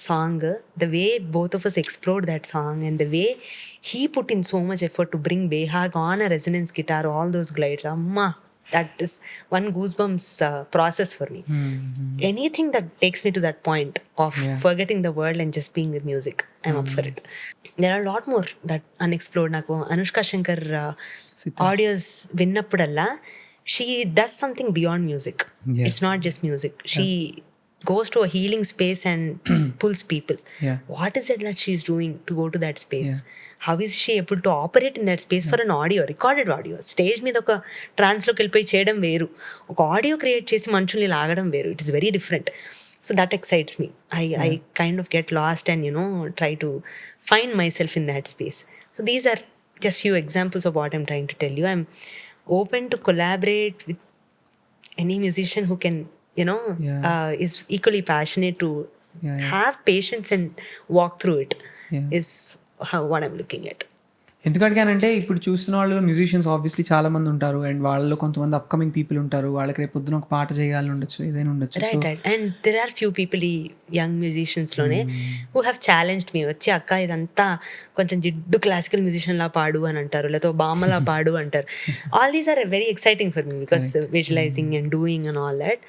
song. The way both of us explored that song and the way he put in so much effort to bring Behag on a resonance guitar, all those glides. అమ్మా, that is one goosebumps process for me. Anything that takes me to that point of forgetting the world and just being with music, I'm up for it. There are a lot more that unexplored. Naku Anushka Shankar audios vinnapudalla she does something beyond music. It's not just music. She goes to a healing space and pulls people. What is it that she's doing to go to that space? How is she able to operate in that space for an audio, recorded audio? Stage మీద ఒక ట్రాన్స్లోకి వెళ్ళిపోయి చేయడం వేరు, ఒక audio create చేసి మనుషుల్ని లాగడం వేరు. It is very different. So that excites me. I kind of get lost and try to find myself in that space. So these are just few examples of what I'm trying to tell you. I'm open to collaborate with any musician who can is equally passionate to have patience and walk through it. Is what I'm looking at. ఎందుకంటే ఇప్పుడు చూస్తున్న వాళ్ళు musicians obviously చాలా మంది ఉంటారు, and వాళ్ళలో కొంతమంది upcoming people ఉంటారు, వాళ్ళకి రేపు పొద్దున ఒక పాట చేయాలని ఉండొచ్చు, ఏదైనా ఉండొచ్చు. Right. And there are few people ఈ యంగ్ మ్యూజిషియన్స్లోనే హూ హ్యావ్ ఛాలెంజ్డ్ మీ, వచ్చి అక్క ఇదంతా కొంచెం జిడ్డు క్లాసికల్ మ్యూజిషియన్ లా పాడు అని అంటారు, లేకపోతే బామ్మలా పాడు అంటారు. All these are very exciting for me because visualizing and doing and all that.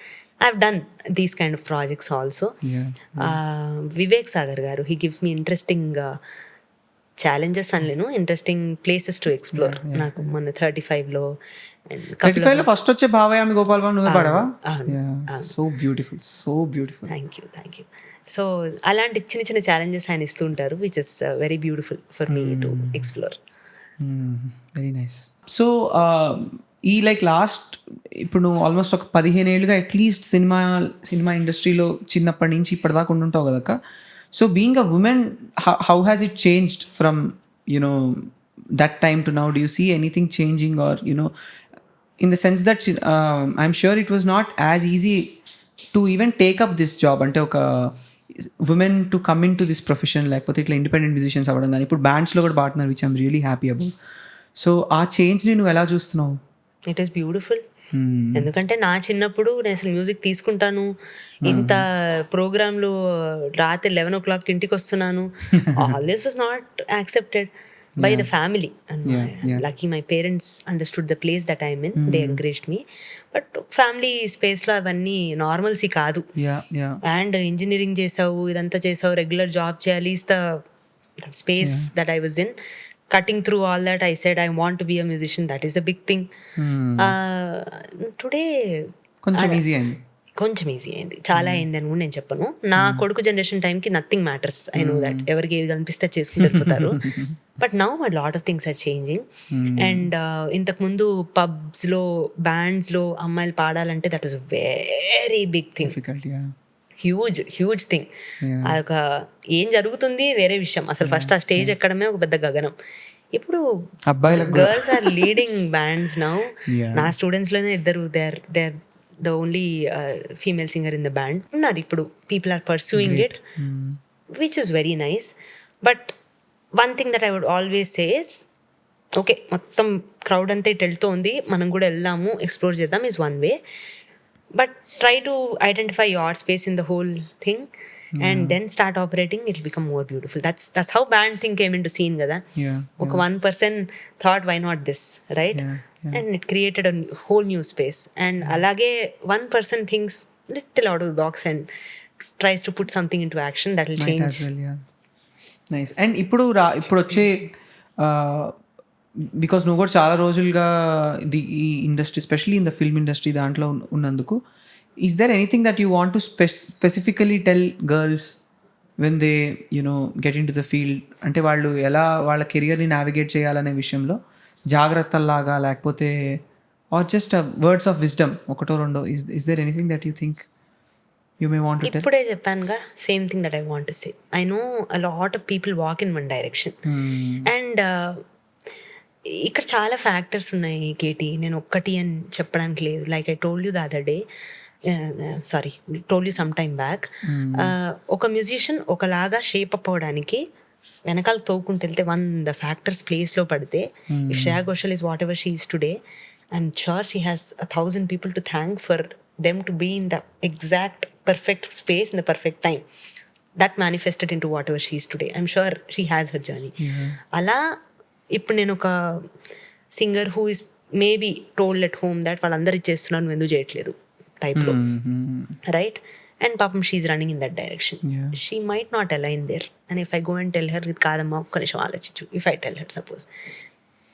I've done these kind of projects also. Vivek Sagar garu, he gives me interesting challenges అనలేను, interesting places to explore. నాకు మొన్న 35లో first వచ్చే భావయామి గోపాల్ నువ్వే పాడావా? So beautiful, so beautiful. Thank you. So అలాంటి చిన్న చిన్న ఛాలెంజెస్ ఆయన ఇస్తూ ఉంటారు, which is very beautiful for me to explore. Very nice. So ఈ లాస్ట్ ఇప్పుడు నువ్వు ఆల్మోస్ట్ ఒక 15 ఏళ్ళుగా అట్లీస్ట్ సినిమా ఇండస్ట్రీలో చిన్నప్పటి నుంచి ఇప్పటిదాకా ఉండుంటావు కదక్క. So being a woman, how has it changed from that time to now? Do you see anything changing, or in the sense that I'm sure it was not as easy to even take up this job ante oka women to come into this profession, lekapothe itla independent musicians avadam gaani ippudu bands lo kuda paartunaru, which I'm really happy about. So aa change ni nu ela chustunavu? It is beautiful. ఎందుకంటే నా చిన్నప్పుడు నేను అసలు music తీసుకుంటాను, ఇంత ప్రోగ్రాంలు రాత్రి 11 o'clock ఇంటికి వస్తున్నాను, all this was not accepted by the family. Lucky my parents understood the place that I'm in, they encouraged me. But family స్పేస్లో అవన్నీ నార్మల్సీ కాదు. అండ్ ఇంజనీరింగ్ చేసావు, ఇదంతా చేసావు, రెగ్యులర్ జాబ్ చేయాలి, is the space that I was in. Cutting through all that, I said I want to be a musician. That is a big thing. Today కొంచెం easy అయింది, చాలా అయింది అని కూడా నేను చెప్పను. నా కొడుకు జనరేషన్ టైంకి nothing matters, I know that. ఎవరికి ఏది కనిపిస్తే చేసుకుంటూ వెళ్ళిపోతారు. But now a lot of things are changing. And ఇంతకుముందు పబ్స్లో బ్యాండ్స్లో అమ్మాయిలు పాడాలంటే that was very big thing, huge thing. అదొక ఏం జరుగుతుంది వేరే విషయం, అసలు ఫస్ట్ ఆ స్టేజ్ ఎక్కడమే ఒక పెద్ద గగనం. ఇప్పుడు girls are leading bands now. నా స్టూడెంట్స్ లోనే ఇద్దరు, they are the only female singer in the band ఉన్నారు ఇప్పుడు. People are pursuing it. which is very nice. But one thing that I would always say is, okay మొత్తం crowd అంతా ఇటు వెళ్తోంది, మనం కూడా వెళ్దాము, ఎక్స్ప్లోర్ చేద్దాం is one way. But try to identify your space in the whole thing and then start operating, it become more beautiful. That's how band thing came into scene కదా. ఒక 1% thought why not this, right? And it created a whole new space. And అలాగే 1% things little out of the box and tries to put something into action that will change. Nice. And ఇప్పుడు వచ్చే because నువ్వు కూడా చాలా రోజులుగా ఈ industry, specially in the film industry దాంట్లో ఉన్నందుకు, is there anything that you want to specifically tell girls when they get into the field? అంటే వాళ్ళు ఎలా వాళ్ళ కెరియర్ని నావిగేట్ చేయాలనే విషయంలో జాగ్రత్తల్లాగా, లేకపోతే or just words of wisdom ఒకటో రెండో, is there anything that you think you may want to tell? ఇప్పుడే చెప్పానుగా, same thing that I want to say. I know a lot of people walk in one direction and ఇక్కడ చాలా factors ఉన్నాయి KT, నేను ఒక్కటి అని చెప్పడానికి లేదు. Like I told you the other day, told you some time back, ఒక musician ఒకలాగా షేప్ అప్ అవడానికి వెనకాల తోకుంటూ వెళ్తే 100 ఫ్యాక్టర్స్ ప్లేస్లో పడితే, if Shreya Ghoshal is what ever she is today, I'm sure she has 1,000 people to thank for them to be in the exact perfect space in the perfect time that manifested into whatever she is today. I'm sure she has her journey. Ala ఇప్పుడు నేను ఒక singer who is maybe told at home that వాళ్ళందరూ చేస్తున్నాను ఎందుకు చేయట్లేదు టైప్లో, right? And పాపం she's running in that direction. She might not align there. And if I go and tell her, ఇది కాదమ్మా ఒక్క నిమిషం ఆలోచించు, if I tell her suppose,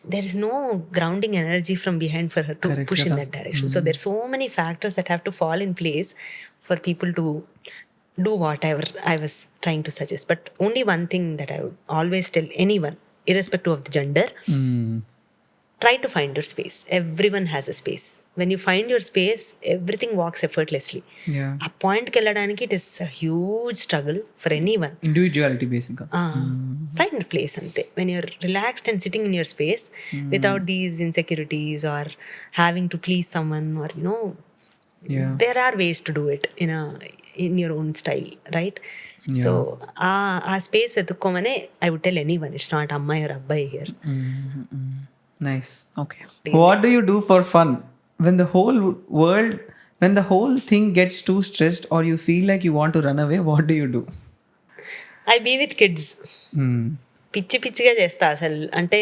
there is no grounding energy from behind for her to push in that direction. So there are so many factors that have to fall in place for people to do whatever I was trying to suggest. But only one thing that I would always tell anyone, irrespective of the gender, try to find your space. Everyone has a space. When you find your space, everything walks effortlessly. A point ki velladανiki, it is a huge struggle for anyone. Individuality basically. Find a place ante. When you're relaxed and sitting in your space without these insecurities or having to please someone, or there are ways to do it in your own style, right? So ఆ space వెతుక్కోమనే I would tell anyone. It's not అమ్మాయి or అబ్బాయి here. Nice. Okay. What do you do for fun when the whole thing gets too stressed or you feel like you want to run away? What do you do? I be with kids. పిచ్చిగా చేస్తా అసలు. అంటే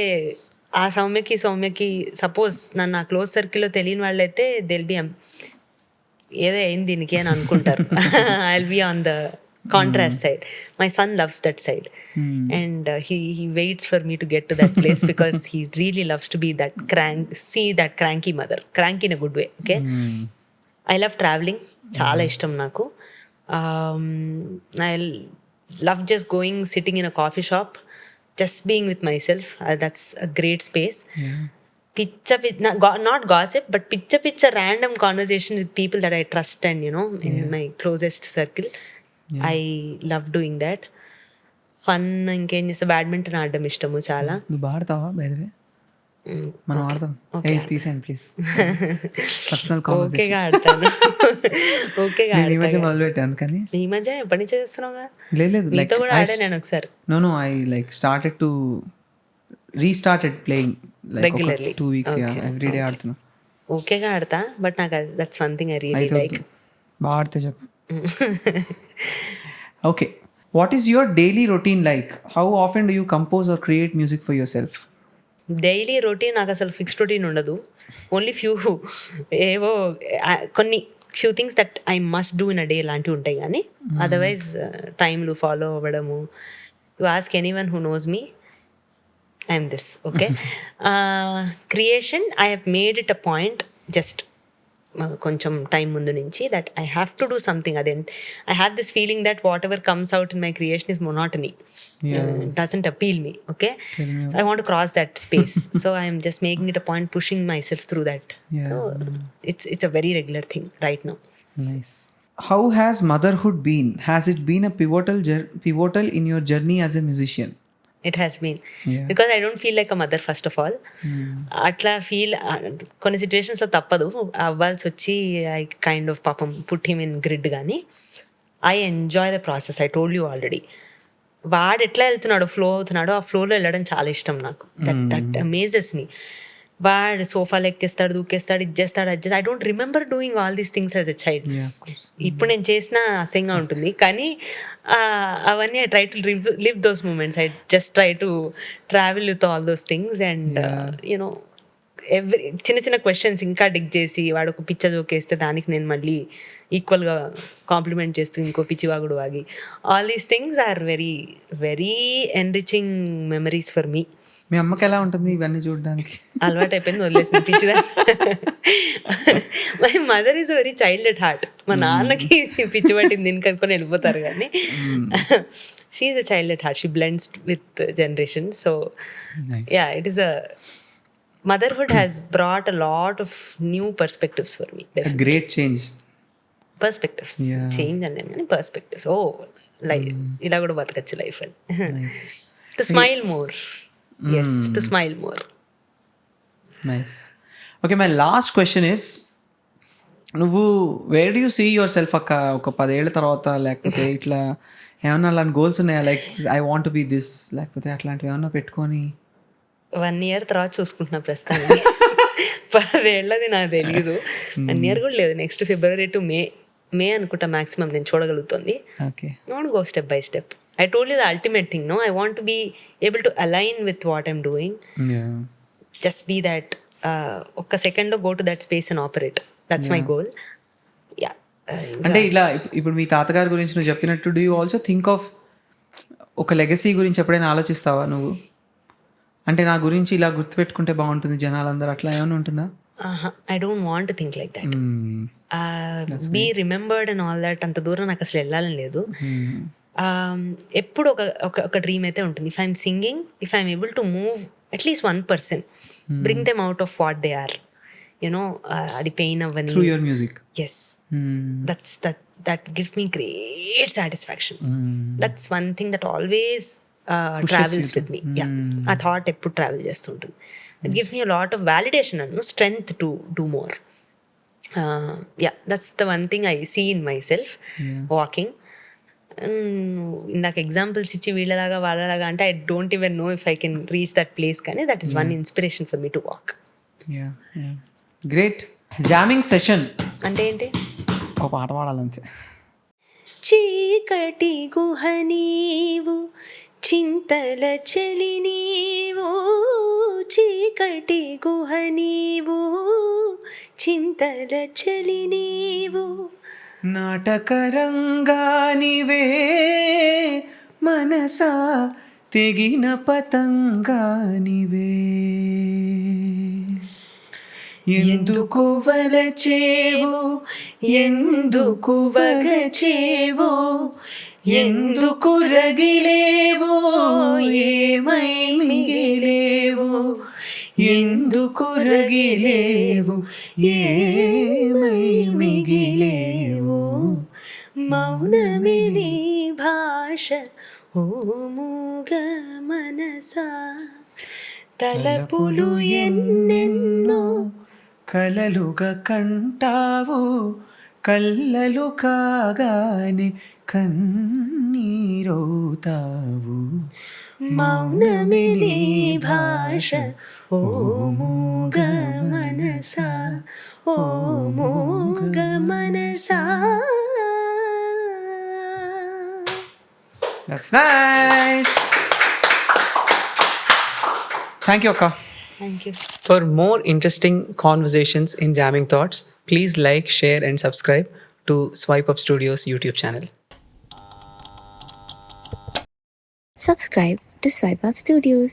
ఆ సౌమ్యకి suppose నన్ను ఆ close సర్కిల్లో తెలియని వాళ్ళైతే they'll be ఏదో అయింది దీనికి అని అనుకుంటారు. I'll be on the contrast side. My son loves that side and he waits for me to get to that place because he really loves to be that cranky mother, cranky in a good way. Okay. I love traveling, చాలా ఇష్టం నాకు. I love just going, sitting in a coffee shop, just being with myself. That's a great space. Not gossip, but picha random conversation with people that I trust and in my closest circle. I love doing that. Fun ఇంకేం చేస్తా, badminton ఆడడం ఇష్టము చాలా. నువ్వు ఆడతావా by the way? మనం ఆడతాం. తీసేయండి please. Personal conversation. ఓకేగా ఆడతాను. ఓకేగా ఈ మధ్య మొదలు పెట్టాను అందుకని. ఈ మధ్య ఎప్పటి నుంచి చేస్తున్నావుగా? లేదు నీతో కూడా ఆడా నేను ఒకసారి. No I like restarted playing like regularly 2 weeks. Every day ఆడుతున్నా. ఓకేగా ఆడతా, బట్ నాకు that's one thing I really like. బాగా ఆడితే చెప్పు. Okay. What is your daily routine like? How often do you compose or create music for yourself? Daily routine నాకు అసలు fixed routine ఉండదు. Only కొన్ని few things that I must do in a day లాంటివి ఉంటాయి, కానీ otherwise టైంలు follow అవ్వడము. You ask anyone who knows me, I'm this. Okay. Creation I have made it a point just కొంచెం time ముందు నుంచి that I have to do something. అదే I have this feeling that whatever comes out in my creation is monotony, doesn't appeal me. Okay. I want to cross that space, so I'm just making it a point, pushing my self through that. It's a very regular thing right now. Nice. How has motherhood been? Has it been a pivotal in your journey as a musician? It has been. Because I don't feel like a mother first of all. అట్లా feel కొన్ని సిచ్యువేషన్స్లో తప్పదు అవ్వాల్సి వచ్చి I kind of పాపం put him in grid. కానీ I enjoy the process. I told you already. వాడు ఎట్లా వెళ్తున్నాడో, ఫ్లో అవుతున్నాడో, ఆ ఫ్లోలో వెళ్ళడం చాలా ఇష్టం నాకు. That amazes me. వాడు సోఫాలు ఎక్కేస్తాడు, దూకేస్తాడు, ఇది చేస్తాడు, అది చేస్తాడు. I don't remember doing all these things as a child. ఇప్పుడు నేను చేసిన అసహ్యంగా ఉంటుంది, కానీ అవన్నీ I try to live those moments. I just try to travel with all those things and you know చిన్న చిన్న క్వశ్చన్స్ ఇంకా డిగ్ చేసి, వాడు ఒక పిచ్చ జోకేస్తే దానికి నేను మళ్ళీ ఈక్వల్గా కాంప్లిమెంట్ చేస్తూ ఇంకో పిచ్చివాగుడు వాగి, all these things are very very enriching memories for me. మీ అమ్మకి ఎలా ఉంటుంది ఇవన్నీ చూడడానికి? అలవాటు అయిపోయింది, వదిలేసింది పిచ్చిదా. My mother is very child at heart. మా నాన్నకి పిచ్చి పట్టింది దీనికి అనుకొని వెళ్ళిపోతారు, కానీ she is a child at heart. She blends with generation. So yeah, it is a motherhood has brought a lot of new perspectives for me. A great change. Perspectives. Yeah. Change and then perspectives. Oh, like ila kuda batakachu life ani. Nice. To smile more. Yes, to smile more. Nice. Okay, my last question is, నువ్వు where do you see yourself అక్క ఒక 10 ఏళ్ళ తర్వాత? లేకపోతే ఇట్లా ఏమన్నా అలాంటి goals ఉన్నాయా? Like I want to be this, లేకపోతే అట్లాంటివి ఏమన్నా పెట్టుకొని? 1 year తర్వాత చూసుకుంటున్నా ప్రస్తుతానికి. 10 ఏళ్ళది నాకు తెలియదు. 1 year కూడా లేదు. నెక్స్ట్ February to మే అనుకుంటా మ్యాక్సిమం నేను చూడగలుగుతుంది. Okay, I want to go step by step. I told you the ultimate thing, no? I want to be able to align with what I'm doing. yeah, Just be that ఒక్క సెకండ్లో go to that space and operate. That's my goal. Yeah. అంటే ఇట్లా ఇప్పుడు మీ తాతగారి గురించి నువ్వు చెప్పినట్టు, do you also think of ఒక లెగసీ గురించి ఎప్పుడైనా ఆలోచిస్తావా నువ్వు? అంటే నా గురించి ఇలా గుర్తుపెట్టుకుంటే బాగుంటుంది జనాలందరూ, అట్లా ఏమైనా ఉంటుందా? I don't want to think like that. Be remembered and all that. అంత దూరం నాకు అసలు వెళ్ళాలని లేదు. ఎప్పుడు ఒక డ్రీమ్ అయితే ఉంటుంది. If I'm singing, if I'm able to move at least 1%, bring them out of what they are, you know, అది పెయిన్ అవ్వని. Through your music. Yes, that gives me great satisfaction. That's one thing that always travels with me. Yeah, ఆ thought ఎప్పుడు travel చేస్తుంటుంది. It gives me a lot of validation and strength to do more. Yeah, that's the one thing I see in myself walking. ఇందాక examples ఇచ్చి వీళ్ళలాగా వాళ్ళలాగా అంటే I don't even know if I can reach that place, కానీ that is one inspiration for me to walk. Great. Jamming session అంటే ఏంటి? ఒక పాట పాడాలంతే. చీకటి గుహ నీవు, చింతల చలి నీవు, చీకటి గుహ నీవు, చింతల చలి నీవు, నాటకరంగానివే మనసా తెగిన పతంగానివే, ఎందుకు వలచేవో ఎందుకు వగచేవో, ఎందుకు రగిలేవో ఏమై మిగిలేవో, ఎందుకు రగిలేవో ఏమై మిగిలేవో, మౌనమే నీ భాష ఓ మూగ మనసా, తలపులు ఎన్నెన్నో కలలుగా కంటావు, కల్లలు కాగానే కన్నీరవుతావు, మౌనమే నీ భాష ఓ మూగ మనసా, ఓ మూగ మనసా. That's nice. Thank you, Akka. Thank you. For more interesting conversations in Jamming Thoughts, please like, share and subscribe to Swipe Up Studios YouTube channel. Subscribe to Swipe Up Studios.